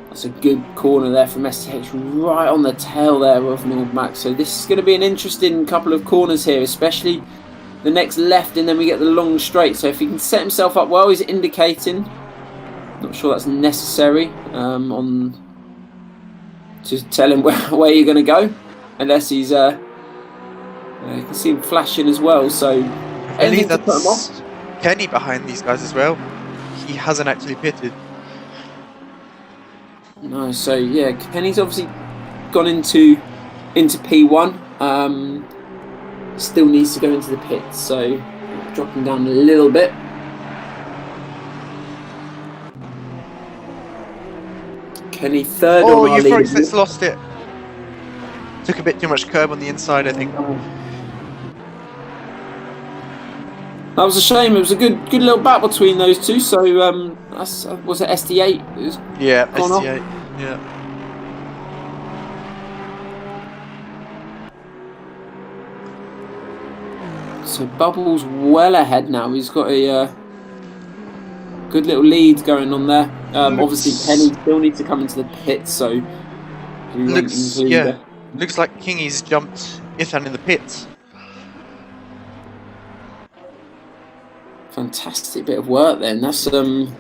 that's a good corner there from ST8, right on the tail there of Normac. So this is going to be an interesting couple of corners here, especially the next left, and then we get the long straight. So if he can set himself up well, he's indicating. Not sure that's necessary on to tell him where you're going to go, unless he's you can see him flashing as well. So anything to put him off. Kenny behind these guys as well. He hasn't actually pitted. No, so yeah, Kenny's obviously gone into P1. Still needs to go into the pits, so dropping down a little bit. Kenny third on our lead. It's lost it. Took a bit too much curb on the inside, I think. That was a shame. It was a good little battle between those two. So that's was it ST8? Yeah, ST8. Yeah. So Bubbles well ahead now. He's got a good little lead going on there. Obviously, Kenny still needs to come into the pit, so looks like Kingy's jumped Ethan in the pits. fantastic bit of work then. That's some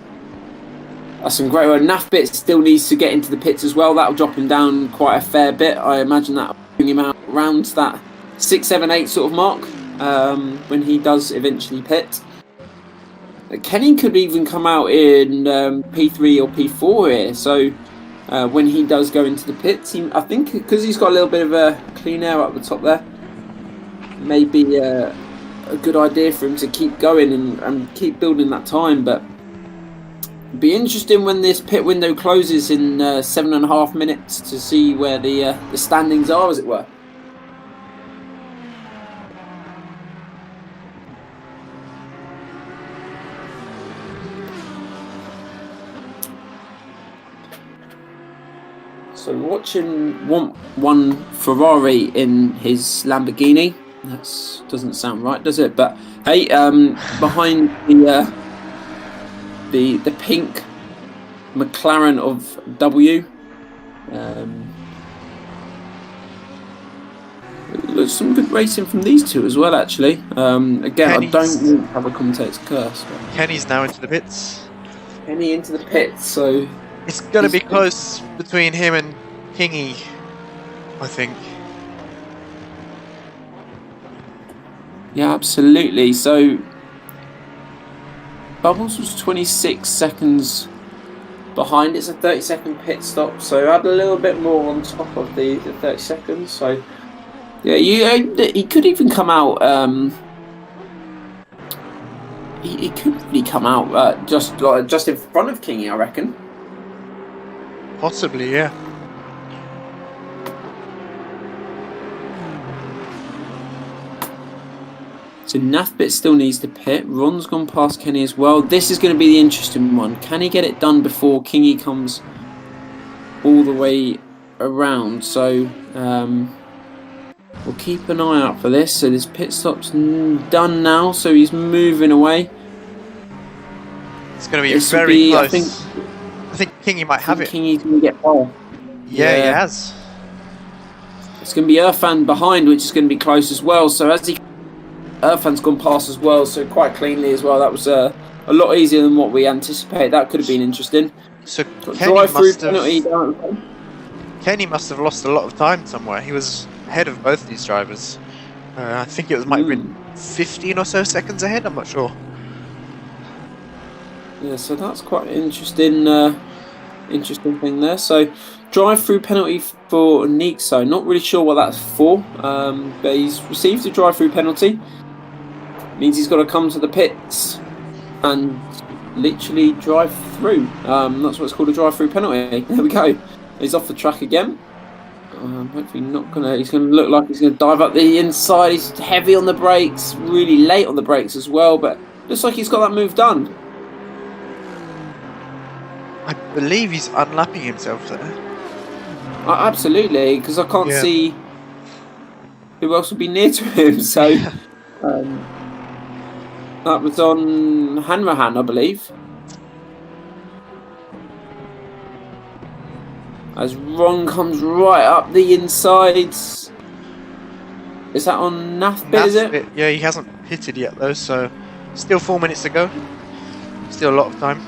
great work. Nathbit still needs to get into the pits as well. That'll drop him down quite a fair bit. I imagine that'll bring him out around that 6, 7, 8 sort of mark when he does eventually pit. Kenny could even come out in P3 or P4 here. So when he does go into the pits, I think because he's got a little bit of a clean air up the top there, maybe a good idea for him to keep going and keep building that time. But it'd be interesting when this pit window closes in 7.5 minutes to see where the standings are, as it were. So watching one Ferrari in his Lamborghini. That doesn't sound right, does it? But hey, behind the pink McLaren of W. There's some good racing from these two as well, actually. Again, Kenny's, I don't want to have a commentator's curse. But Kenny's now into the pits. Kenny into the pits, so it's going to be close between him and Kingy, I think. Yeah, absolutely. So Bubbles was 26 seconds behind. It's a 30-second pit stop, so add a little bit more on top of the 30 seconds. So yeah, he could even come out. He could really come out just in front of Kingy, I reckon. Possibly, yeah. So Nathbit still needs to pit. Ron's gone past Kenny as well. This is going to be the interesting one. Can he get it done before Kingy comes all the way around? So we'll keep an eye out for this. So this pit stop's done now. So he's moving away. It's going to be very close. I think Kingy might have it. Kingy's going to get pole. Yeah, he has. It's going to be Irfan behind, which is going to be close as well. So as Irfan's gone past as well, so quite cleanly as well. That was a lot easier than what we anticipated. That could have been interesting. So Kenny must have lost a lot of time somewhere. He was ahead of both these drivers. I think it might have been 15 or so seconds ahead. I'm not sure. Yeah, so that's quite an interesting thing there. So drive-through penalty for Nixo. Not really sure what that's for, but he's received a drive-through penalty. Means he's got to come to the pits and literally drive through. That's what it's called, a drive-through penalty. There we go. He's off the track again. Hopefully not gonna. He's gonna look like he's gonna dive up the inside. He's heavy on the brakes, really late on the brakes as well. But looks like he's got that move done. I believe he's unlapping himself there. Absolutely, because I can't see who else would be near to him. So that was on Hanrahan, I believe. As Ron comes right up the insides. Is that on Nathbit, is it? Yeah, he hasn't pitted yet though, so still 4 minutes to go. Still a lot of time.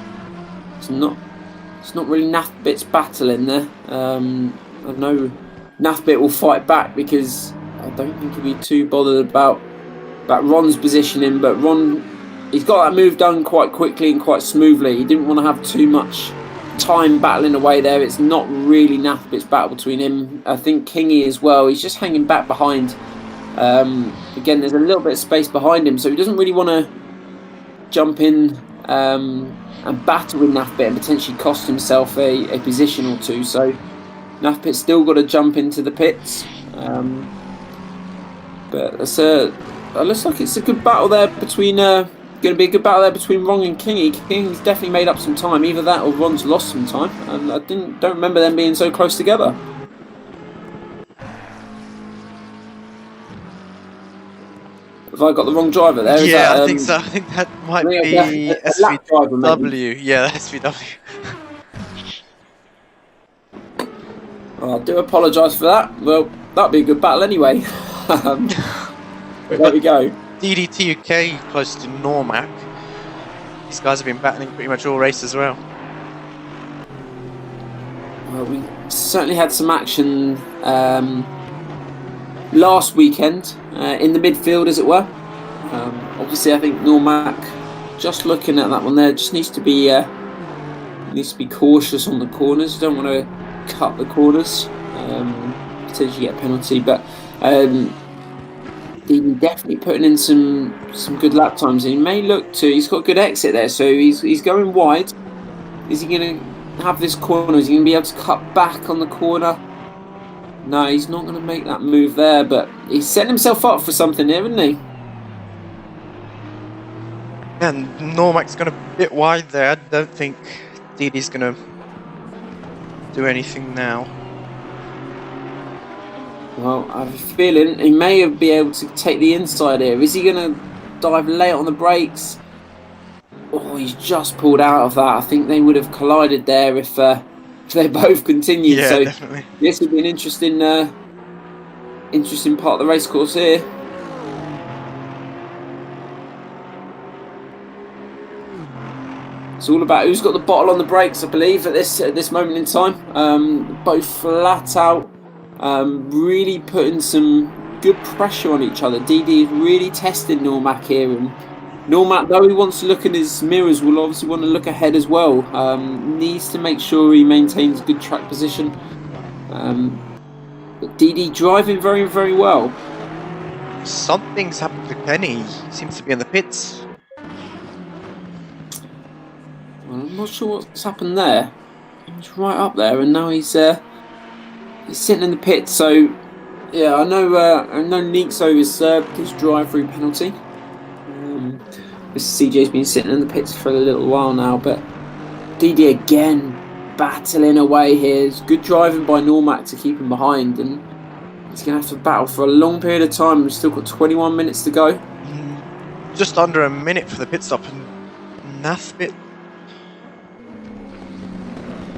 It's not really Nathbit's battle in there. I know Nathbit will fight back because I don't think he'll be too bothered about Ron's positioning, but Ron, he's got that move done quite quickly and quite smoothly. He didn't want to have too much time battling away there. It's not really Nathbit's battle between him. I think Kingy as well, he's just hanging back behind. Again, there's a little bit of space behind him, so he doesn't really want to jump in and battle with Nathbit and potentially cost himself a position or two. So Nathbit's still got to jump into the pits. But it looks like it's a good battle there between. Going to be a good battle there between Ron and Kingy. Kingy's definitely made up some time. Either that or Ron's lost some time. And I don't remember them being so close together. Have I got the wrong driver there? Yeah, I think so. I think that might be SVW. Yeah, SVW. I do apologise for that. Well, that'd be a good battle anyway. There we go. DDT UK close to Normac. These guys have been battling pretty much all race as well. Well, we certainly had some action last weekend in the midfield, as it were. Obviously, I think Normac, just looking at that one there, just needs to be cautious on the corners. You don't want to cut the corners, potentially get a penalty. But definitely putting in some good lap times. And he may look to. He's got a good exit there, so he's going wide. Is he going to have this corner? Is he going to be able to cut back on the corner? No, he's not going to make that move there, but he's setting himself up for something here, isn't he? And Normac's gone a bit wide there. I don't think Didi's going to do anything now. Well, I have a feeling he may be able to take the inside here. Is he going to dive late on the brakes? Oh, he's just pulled out of that. I think they would have collided there if they both continued. Yeah, so definitely. This would be an interesting part of the race course here. It's all about who's got the bottle on the brakes, I believe, at this moment in time. Both flat out, really putting some good pressure on each other. Didi is really testing Normac here, and Normac, though he wants to look in his mirrors, will obviously want to look ahead as well. Needs to make sure he maintains good track position. But Didi driving very, very well. Something's happened to Kenny. He seems to be in the pits. Well, I'm not sure what's happened there. He's right up there, and now he's sitting in the pit. So, yeah, I know Nixo has served his drive-through penalty. CJ's been sitting in the pits for a little while now, but Didi again battling away here. It's good driving by Normac to keep him behind, and he's going to have to battle for a long period of time. We've still got 21 minutes to go. Just under a minute for the pit stop, and Nathbit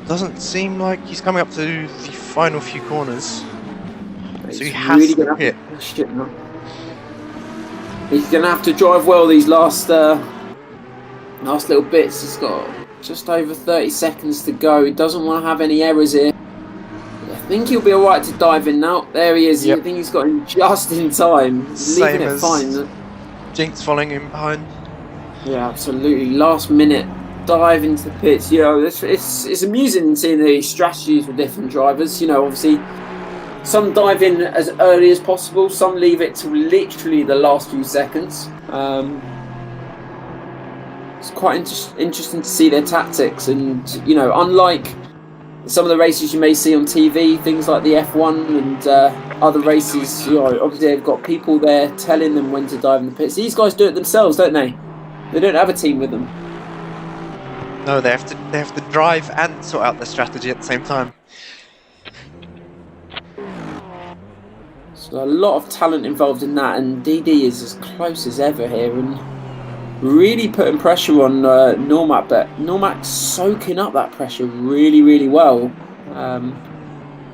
doesn't seem like he's coming up to the final few corners. So he has really to pit. He's going to have to drive well these last little bits. He's got just over 30 seconds to go. He doesn't want to have any errors here. I think he'll be alright to dive in now. There he is. Yep. I think he's got him just in time. He's Same leaving it as fine. Jinx following him behind. Yeah, absolutely. Last minute dive into the pits. You know, it's amusing seeing the strategies with different drivers. You know, obviously, some dive in as early as possible. Some leave it to literally the last few seconds. It's quite interesting to see their tactics, and you know, unlike some of the races you may see on TV, things like the F1 and other races, you know, obviously they've got people there telling them when to dive in the pits. These guys do it themselves, don't they? They don't have a team with them. No, they have to drive and sort out their strategy at the same time. So a lot of talent involved in that, and DD is as close as ever here, and really putting pressure on Normac, but Normac's soaking up that pressure really, really well.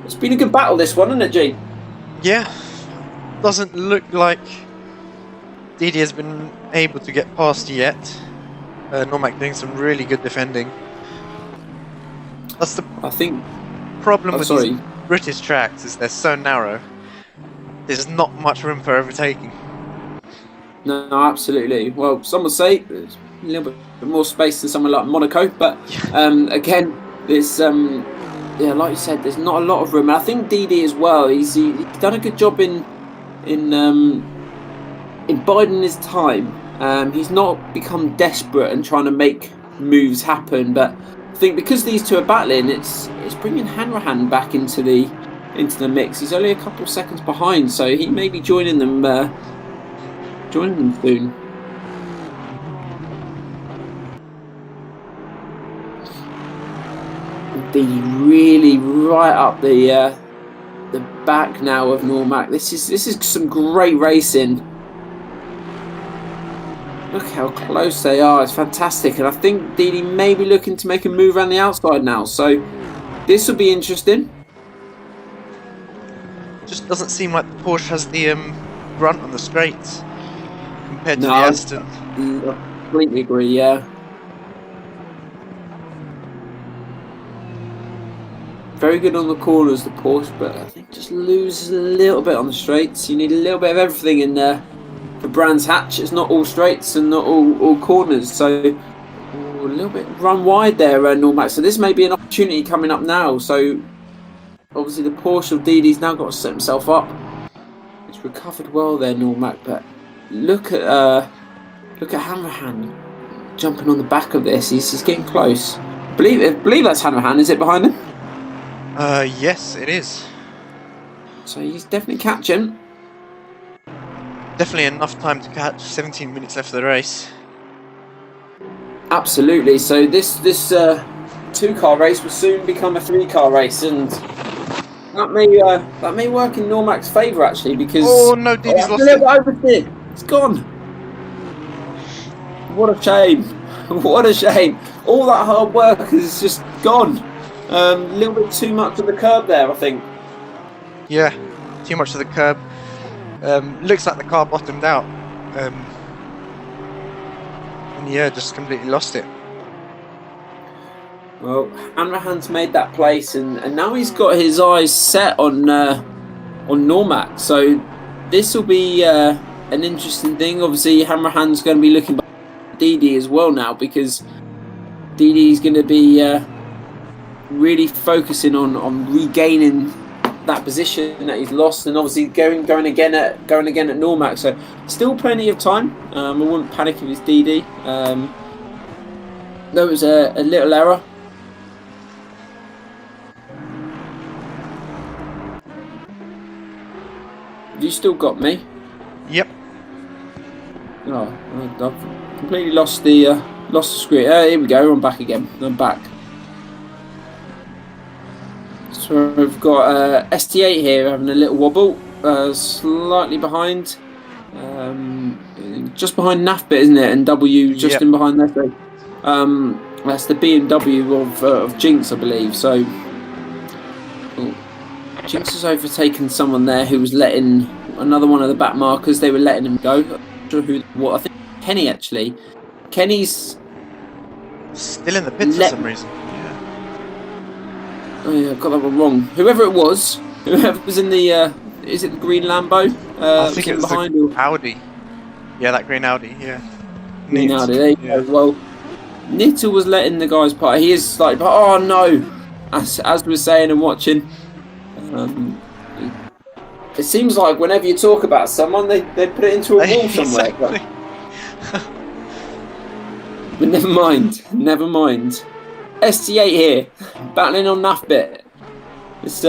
It's been a good battle, this one, hasn't it, G? Yeah, doesn't look like Didi has been able to get past yet. Normac doing some really good defending. That's the problem with these British tracks, is they're so narrow. There's not much room for overtaking. No, absolutely. Well, some would say there's a little bit more space than somewhere like Monaco, but again, there's yeah, like you said, there's not a lot of room. And I think DD as well. He's done a good job in biding his time. He's not become desperate and trying to make moves happen. But I think because these two are battling, it's bringing Hanrahan back into the mix. He's only a couple of seconds behind, so he may be joining them soon. Really right up the back now of Normac. This is some great racing. Look how close they are. It's fantastic, and I think Didi may be looking to make a move around the outside now. So this will be interesting. Just doesn't seem like the Porsche has the grunt on the straights compared to the Aston. I completely agree. Yeah, Very good on the corners, the Porsche, but I think just loses a little bit on the straights. You need a little bit of everything in there for Brands Hatch. It's not all straights and not all corners, so a little bit run wide there, Normac. So this may be an opportunity coming up now. So obviously the Porsche of Didi's now got to set himself up. It's recovered well there, Normac, but look at Hanrahan jumping on the back of this. He's getting close. I believe that's Hanrahan. Is it behind him? Yes, it is. So he's definitely catching. Definitely enough time to catch. 17 minutes left of the race. Absolutely. So this 2-car race will soon become a 3-car race, and that may work in Normac's favour actually, because Didi's lost it. Over here. It's gone. What a shame. What a shame. All that hard work is just gone. A little bit too much of the curb there, I think. Yeah, too much of the curb. Looks like the car bottomed out. And yeah, just completely lost it. Well, Hanrahan's made that place, and now he's got his eyes set on Normac. So this will be an interesting thing. Obviously, Hanrahan's going to be looking at Didi as well now, because Didi's going to be really focusing on regaining that position that he's lost, and obviously going again at Normac. So still plenty of time. I wouldn't panic if it's Didi. There was a little error. Have you still got me? Yep. Oh, I've completely lost the screen. Here we go. I'm back again. I'm back. So we've got ST8 here having a little wobble, slightly behind, just behind NAFBIT, isn't it? And W just in behind there. So, that's the BMW of Jinx, I believe. So Jinx has overtaken someone there who was letting another one of the back markers. They were letting him go. I'm not sure what. I think Kenny actually. Kenny's still in the pits for some reason. Oh yeah, I got that one wrong. Whoever it was in the, is it the green Lambo? I think it was behind the Audi. Yeah, that green Audi, yeah. Green Audi, there you go. Well, Nittel was letting the guys part. He is like, oh no! As we were saying and watching, it seems like whenever you talk about someone, they put it into a wall somewhere. Exactly. But never mind. ST8 here, battling on NAFBIT. It's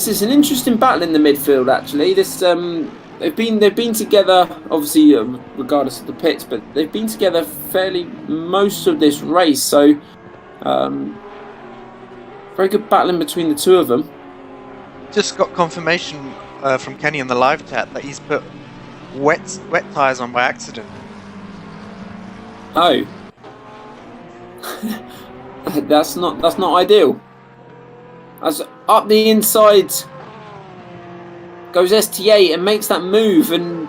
just an interesting battle in the midfield actually. They've been together, obviously regardless of the pits, but they've been together fairly most of this race. So very good battling between the two of them. Just got confirmation from Kenny in the live chat that he's put wet tyres on by accident. Oh, that's not ideal. As up the inside goes ST8 and makes that move, and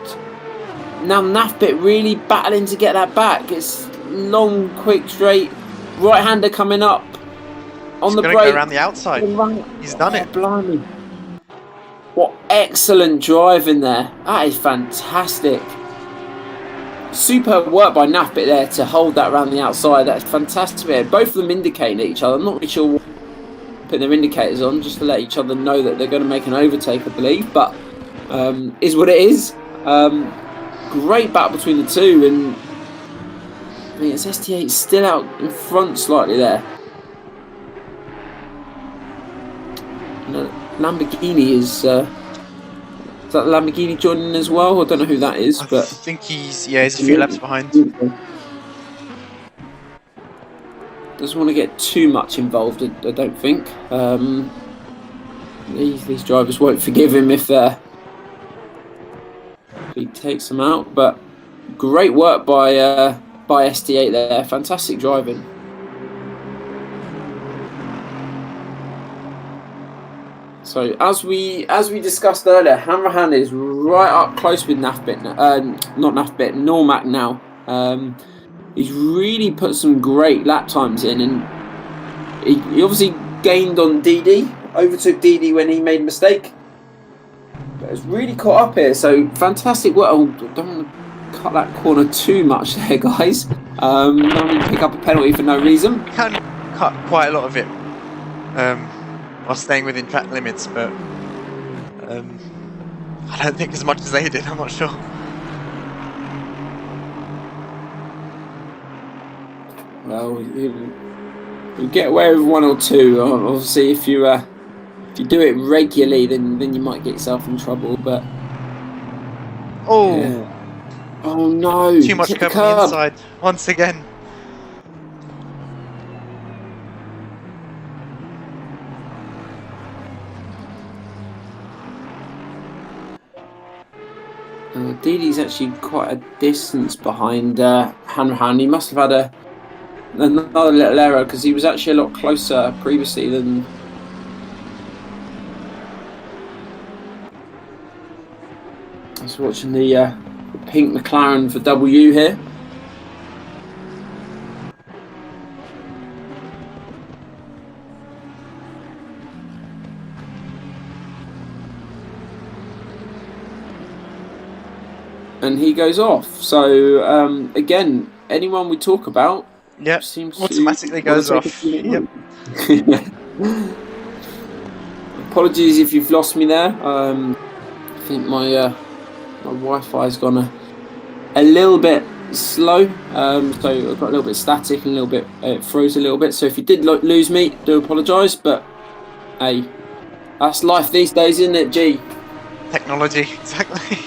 now NAFBIT really battling to get that back. It's long, quick, straight, right-hander coming up on the brake. Go around the outside. He's done it. Blimey. What excellent driving there. That is fantastic. Superb work by NAFBIT there to hold that around the outside. That's fantastic. Both of them indicating at each other. I'm not really sure what putting their indicators on, just to let each other know that they're going to make an overtake, I believe. But is what it is. Great battle between the two, and I mean, it's ST8 still out in front slightly there. Lamborghini is that Lamborghini joining as well? I don't know who that is, but I think he's a few laps behind. Doesn't want to get too much involved, I don't think. These drivers won't forgive him if he takes them out. But great work by ST8 there. Fantastic driving. So as we discussed earlier, Hanrahan is right up close with NAFBIT, not NAFBIT, Normac now. he's really put some great lap times in, and he obviously gained on DD, overtook DD when he made a mistake, but it's really caught up here. So fantastic work. Oh, don't want to cut that corner too much there, guys. Don't want to pick up a penalty for no reason. We can cut quite a lot of it while staying within track limits, but I don't think as much as they did. I'm not sure. Well, you get away with 1 or 2. Obviously, if you do it regularly, then you might get yourself in trouble. But oh no! Too much curb on the inside once again. Didi's actually quite a distance behind Hanrahan. He must have had another little error because he was actually a lot closer previously than. I was watching the pink McLaren for W here. And he goes off. So again, anyone we talk about, seems automatically goes off. Yep. Apologies if you've lost me there. I think my Wi-Fi's gone a little bit slow, so I got a little bit static and a little bit it froze a little bit. So if you did lose me, do apologise. But hey, that's life these days, isn't it? G. Technology, exactly.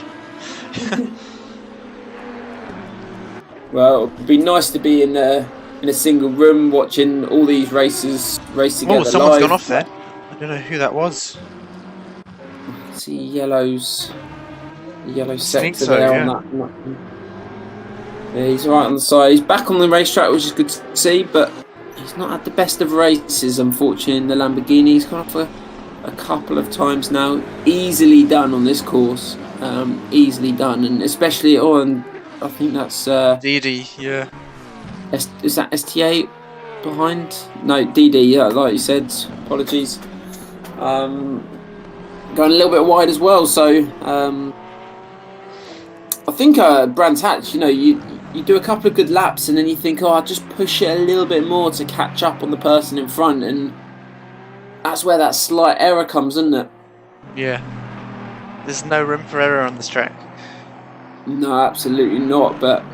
Well, it'd be nice to be in a single room watching all these races race together. Oh, someone's live. gone off there. I don't know who that was. See yellow sector so, there yeah. on that. Yeah, he's right on the side. He's back on the racetrack, which is good to see, but he's not had the best of races, unfortunately, in the Lamborghini. He's gone off a couple of times now. Easily done on this course. Easily done, and especially and I think that's DD, yeah. Is that STA behind? No, DD, yeah, like you said. Apologies. Going a little bit wide as well, so I think Brands Hatch, you do a couple of good laps and then you think, I'll just push it a little bit more to catch up on the person in front, and that's where that slight error comes, isn't it? Yeah. There's no room for error on this track. No, absolutely not, but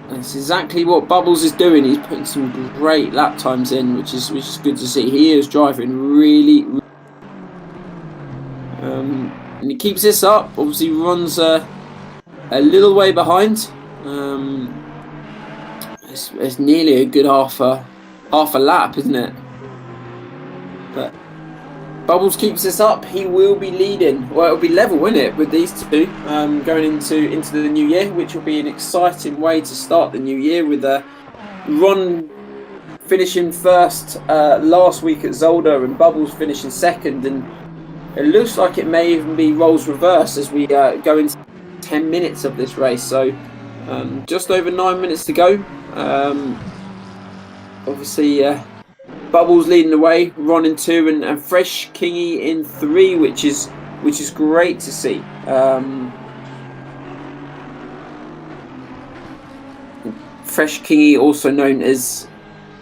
that's exactly what Bubbles is doing. He's putting some great lap times in, which is good to see. He is driving really and he keeps this up. Obviously runs a little way behind. It's nearly a good half a lap, isn't it? But Bubbles keeps this up, he will be leading. Well, it'll be level, won't it, with these two going into the new year, which will be an exciting way to start the new year with Ron finishing first last week at Zolder and Bubbles finishing second, and it looks like it may even be roles reverse as we go into 10 minutes of this race. So just over 9 minutes to go. Obviously Bubbles leading the way, Ron in 2 and Fresh Kingy in 3, which is great to see. Fresh Kingy, also known as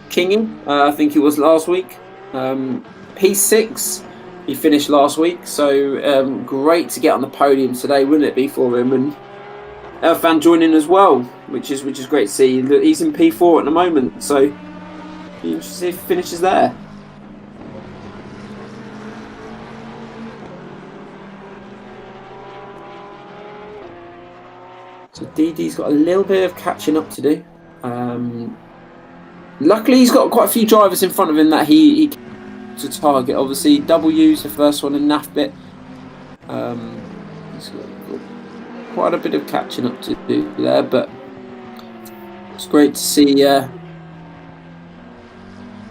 Kingy, I think he was last week. P6, he finished last week, so great to get on the podium today, wouldn't it be for him? And Elfan joining as well, which is great to see. He's in P4 at the moment, so be interested to see if he finishes there. So DD's got a little bit of catching up to do. Luckily, he's got quite a few drivers in front of him that he to target. Obviously, W's the first one in NAF bit. He's got quite a bit of catching up to do there, but it's great to see.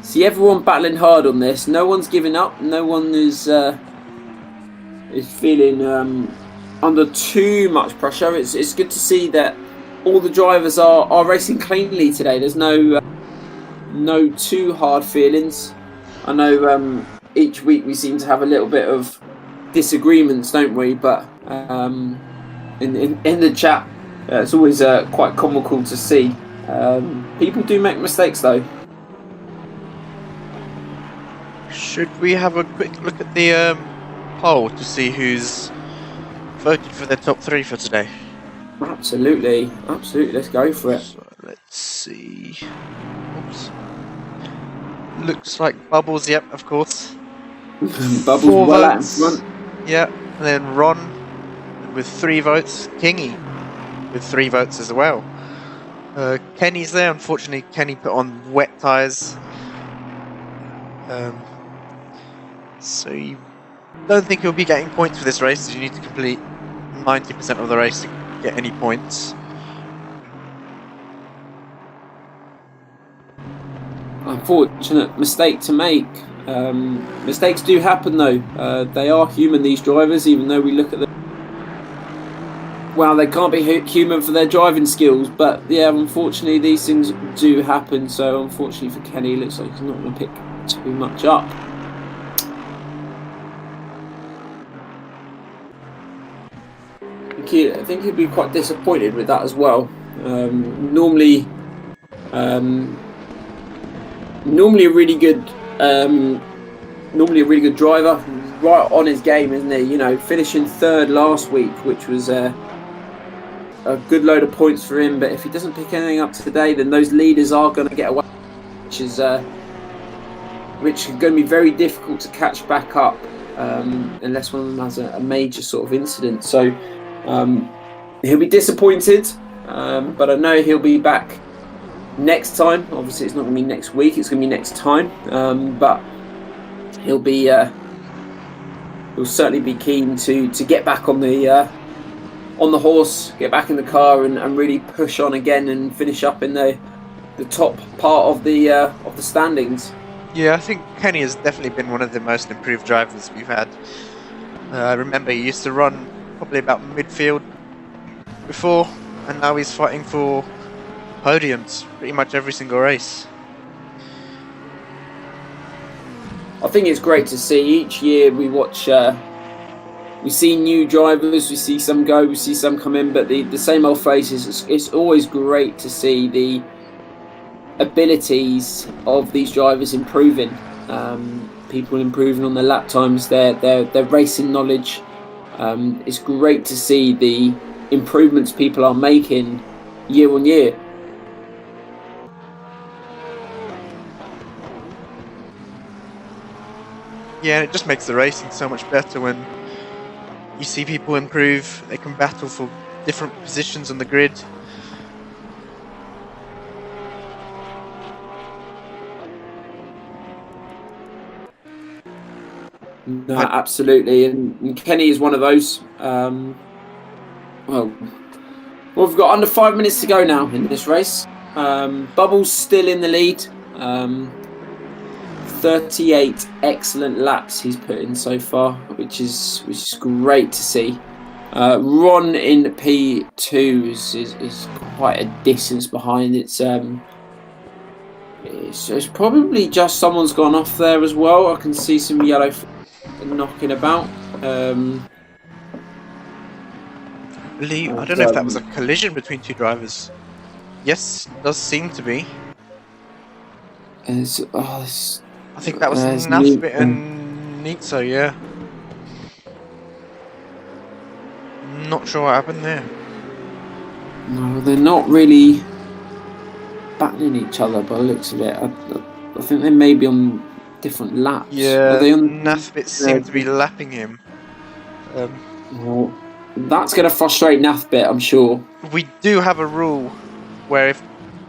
See everyone battling hard on this. No one's giving up. No one is feeling under too much pressure. It's good to see that all the drivers are racing cleanly today. There's no too hard feelings. I know each week we seem to have a little bit of disagreements, don't we? But in the chat, it's always quite comical to see. People do make mistakes, though. Should we have a quick look at the poll to see who's voted for their top 3 for today? Absolutely. Let's go for it. So let's see. Oops. Looks like Bubbles. Yep, of course. Bubbles 4 well out in votes. front. Yeah, and then Ron with 3 votes. Kingy with 3 votes as well. Kenny's there. Unfortunately, Kenny put on wet tyres. So you don't think he'll be getting points for this race, as you need to complete 90% of the race to get any points. Unfortunate mistake to make. Mistakes do happen, though. They are human, these drivers, even though we look at them. Well, they can't be human for their driving skills, but yeah, unfortunately these things do happen. So unfortunately for Kenny, it looks like he's not going to pick too much up. I think he'd be quite disappointed with that as well. Normally a really good driver, right on his game, isn't he? You know, finishing 3rd last week, which was a good load of points for him. But if he doesn't pick anything up today, then those leaders are going to get away, which is going to be very difficult to catch back up unless one of them has a major sort of incident. So he'll be disappointed, but I know he'll be back next time. Obviously, it's not going to be next week; it's going to be next time. But he'll certainly be keen to get back on the horse, get back in the car, and really push on again and finish up in the top part of the standings. Yeah, I think Kenny has definitely been one of the most improved drivers we've had. I remember he used to run probably about midfield before, and now he's fighting for podiums pretty much every single race. I think it's great to see. Each year we watch, we see new drivers, we see some go, we see some come in, but the same old faces. It's always great to see the abilities of these drivers improving. People improving on their lap times, their racing knowledge. It's great to see the improvements people are making year on year. Yeah, and it just makes the racing so much better when you see people improve. They can battle for different positions on the grid. No, absolutely, and Kenny is one of those. Well, we've got under 5 minutes to go now in this race. Bubbles still in the lead. 38 excellent laps he's put in so far, which is great to see. Ron in P2 is quite a distance behind. It's probably just someone's gone off there as well. I can see some yellow knocking about. I don't know if that was a collision between 2 drivers. Yes, does seem to be. I think that was Nathbit and Nitso, yeah. Not sure what happened there. No, they're not really battling each other by the looks of it. I think they may be on different laps. Yeah, Nathbit seemed to be lapping him. Well, that's going to frustrate Nathbit, I'm sure. We do have a rule where if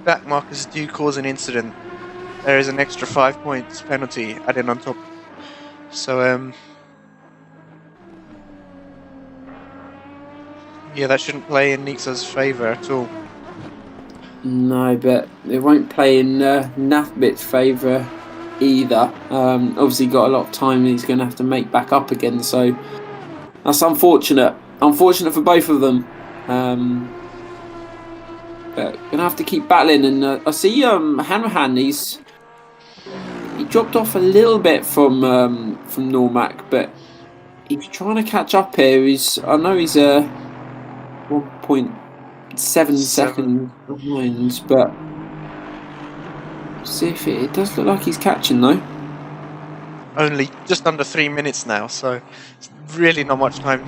back markers do cause an incident, there is an extra 5 points penalty added on top. So, yeah, that shouldn't play in Nixa's favour at all. No, but it won't play in Nathbit's favour either. Obviously got a lot of time and he's going to have to make back up again, so that's unfortunate. Unfortunate for both of them. But gonna have to keep battling. And I see Hanrahan. He dropped off a little bit from Normac, but he's trying to catch up here. I know he's 1.7 seconds behind, but see if it does look like he's catching though. Only just under 3 minutes now, so it's really not much time.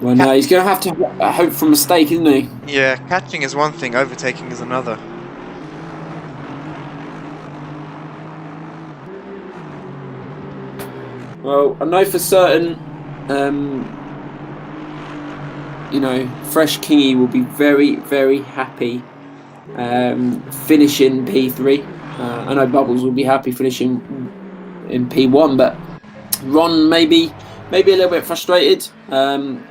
Well, no, he's going to have to hope for a mistake, isn't he? Yeah, catching is one thing, overtaking is another. Well, I know for certain, Fresh Kingy will be very, very happy finishing P3. I know Bubbles will be happy finishing in P1, but Ron maybe a little bit frustrated.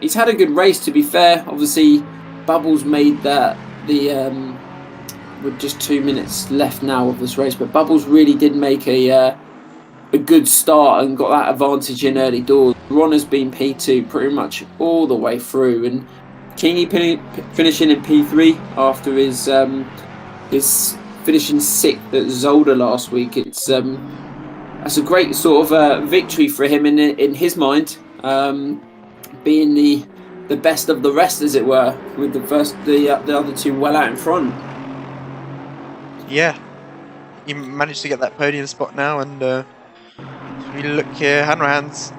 He's had a good race, to be fair. Obviously, Bubbles made with just 2 minutes left now of this race, but Bubbles really did make a good start and got that advantage in early doors. Ron has been P2 pretty much all the way through, and Kingy finishing in P3 after his finishing 6th at Zolder last week. That's a great sort of victory for him in his mind, being the best of the rest, as it were, with the other two well out in front. Yeah, he managed to get that podium spot now, and if we look here, Hanrahan's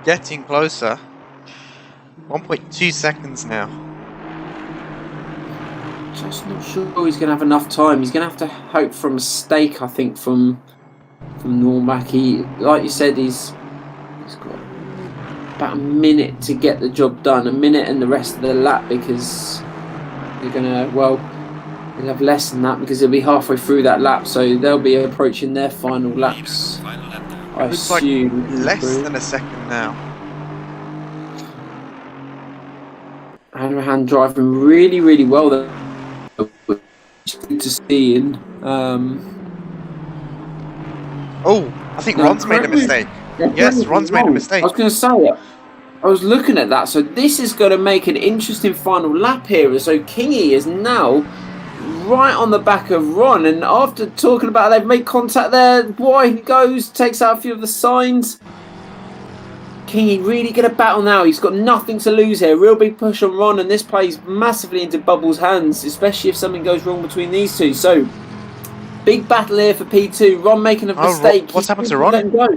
getting closer. 1.2 seconds now. Just not sure he's going to have enough time. He's going to have to hope for a mistake, I think, from Normac. Like you said, he's got about a minute to get the job done. A minute and the rest of the lap, because they're going to, they'll have less than that because they'll be halfway through that lap. So they'll be approaching their final laps. I Looks assume like less than a second now. Hanrahan driving really, really well there. It's good to see. And I think Ron's made a mistake. Yes, Ron's made a mistake. I was going to say it. I was looking at that. So this is going to make an interesting final lap here. So Kingy is now right on the back of Ron. And after talking about it, they've made contact there. Boy, he goes, takes out a few of the signs. Kingy really going to battle now. He's got nothing to lose here. Real big push on Ron, and this plays massively into Bubbles' hands, especially if something goes wrong between these two. So, big battle here for P2. Ron making a mistake. What's happened to Ron? Let him go.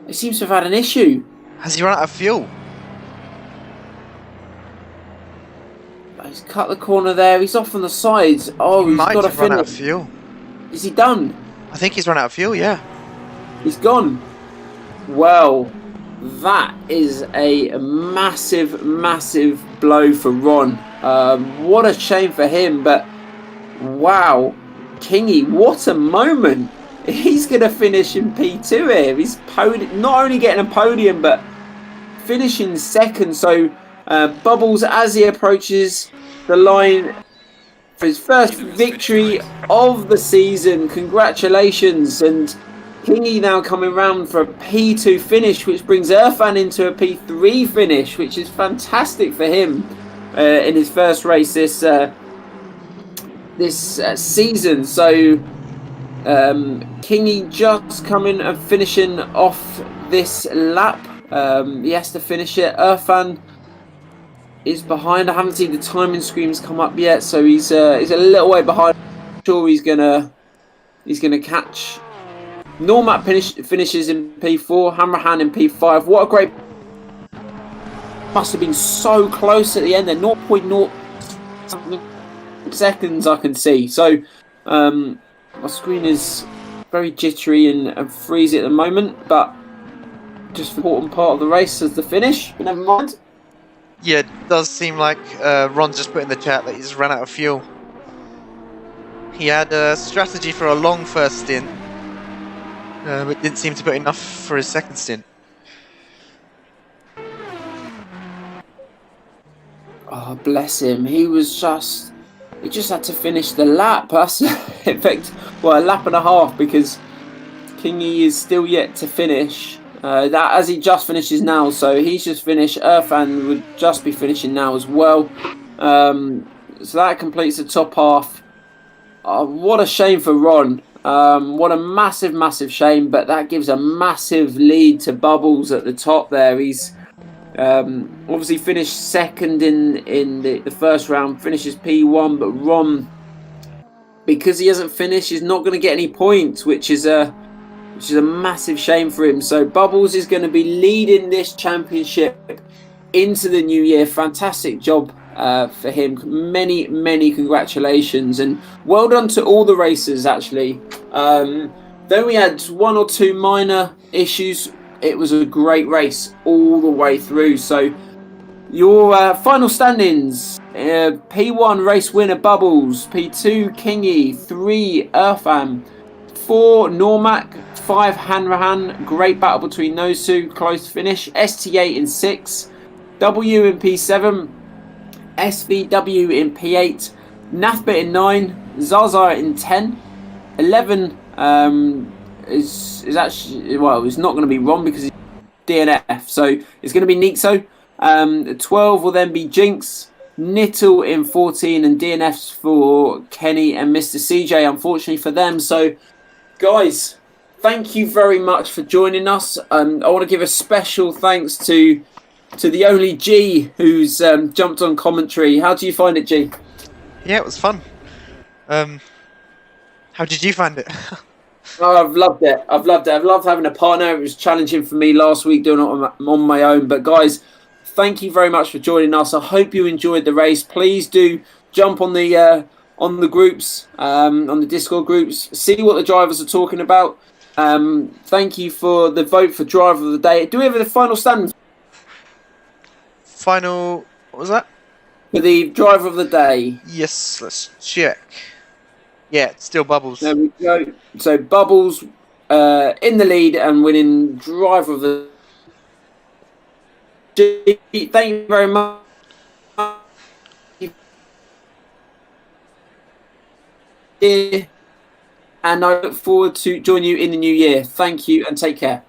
He seems to have had an issue. Has he run out of fuel? He's cut the corner there. He's off on the sides. Oh, he's got to finish. Run out of fuel. Is he done? I think he's run out of fuel, yeah. He's gone. Well, that is a massive, massive blow for Ron. What a shame for him, but wow. Kingy, what a moment. He's going to finish in P2 here. He's not only getting a podium, but finishing second. So Bubbles, as he approaches the line for his first victory of the season. Congratulations. And Kingy now coming round for a P2 finish, which brings Irfan into a P3 finish, which is fantastic for him in his first race this season. So Kingy just coming and finishing off this lap. He has to finish it. Irfan is behind. I haven't seen the timing screens come up yet, so he's a little way behind. I'm sure he's gonna catch. Normac finishes in P4, Hanrahan in P5. What a great... Must have been so close at the end there. 0.0 seconds I can see. So my screen is very jittery and freezy at the moment, but just an important part of the race as the finish. But never mind. Yeah, it does seem like Ron's just put in the chat that he's run out of fuel. He had a strategy for a long first stint, but didn't seem to put enough for his second stint. Oh, bless him. He just had to finish the lap. That's in fact, well, a lap and a half, because Kingy is still yet to finish. That as he just finishes now, so he's just finished. Irfan would just be finishing now as well. So that completes the top half. What a shame for Ron. What a massive, massive shame. But that gives a massive lead to Bubbles at the top there. He's obviously finished second in the first round, finishes P1. But Ron, because he hasn't finished, he's not going to get any points, which is a massive shame for him. So Bubbles is going to be leading this championship into the new year. Fantastic job for him. Many, many congratulations, and well done to all the racers, actually. Though we had one or two minor issues, it was a great race all the way through. So your final standings: P1 race winner Bubbles, P2 Kingy, 3 Eartham, 4 Normac, 5 Hanrahan. Great battle between those two, close finish. ST8 in 6, W in P7, SVW in P8, Nathbit in 9, Zaza in 10, 11 is actually, well, it's not going to be Ron because it's DNF, so it's going to be Nixo. 12 will then be Jinx, Nittle in 14, and DNFs for Kenny and Mr. CJ, unfortunately for them. So, guys, thank you very much for joining us. I want to give a special thanks to the only G who's jumped on commentary. How do you find it, G? Yeah, it was fun. How did you find it? Oh, I've loved it. I've loved having a partner. It was challenging for me last week doing it on my own. But guys, thank you very much for joining us. I hope you enjoyed the race. Please do jump on the groups, on the Discord groups. See what the drivers are talking about. Thank you for the vote for driver of the day. Do we have the final standings? What was that? For the driver of the day. Yes, let's check. Yeah, it's still Bubbles. There we go. So Bubbles in the lead and winning driver of the day. Thank you very much. And I look forward to joining you in the new year. Thank you and take care.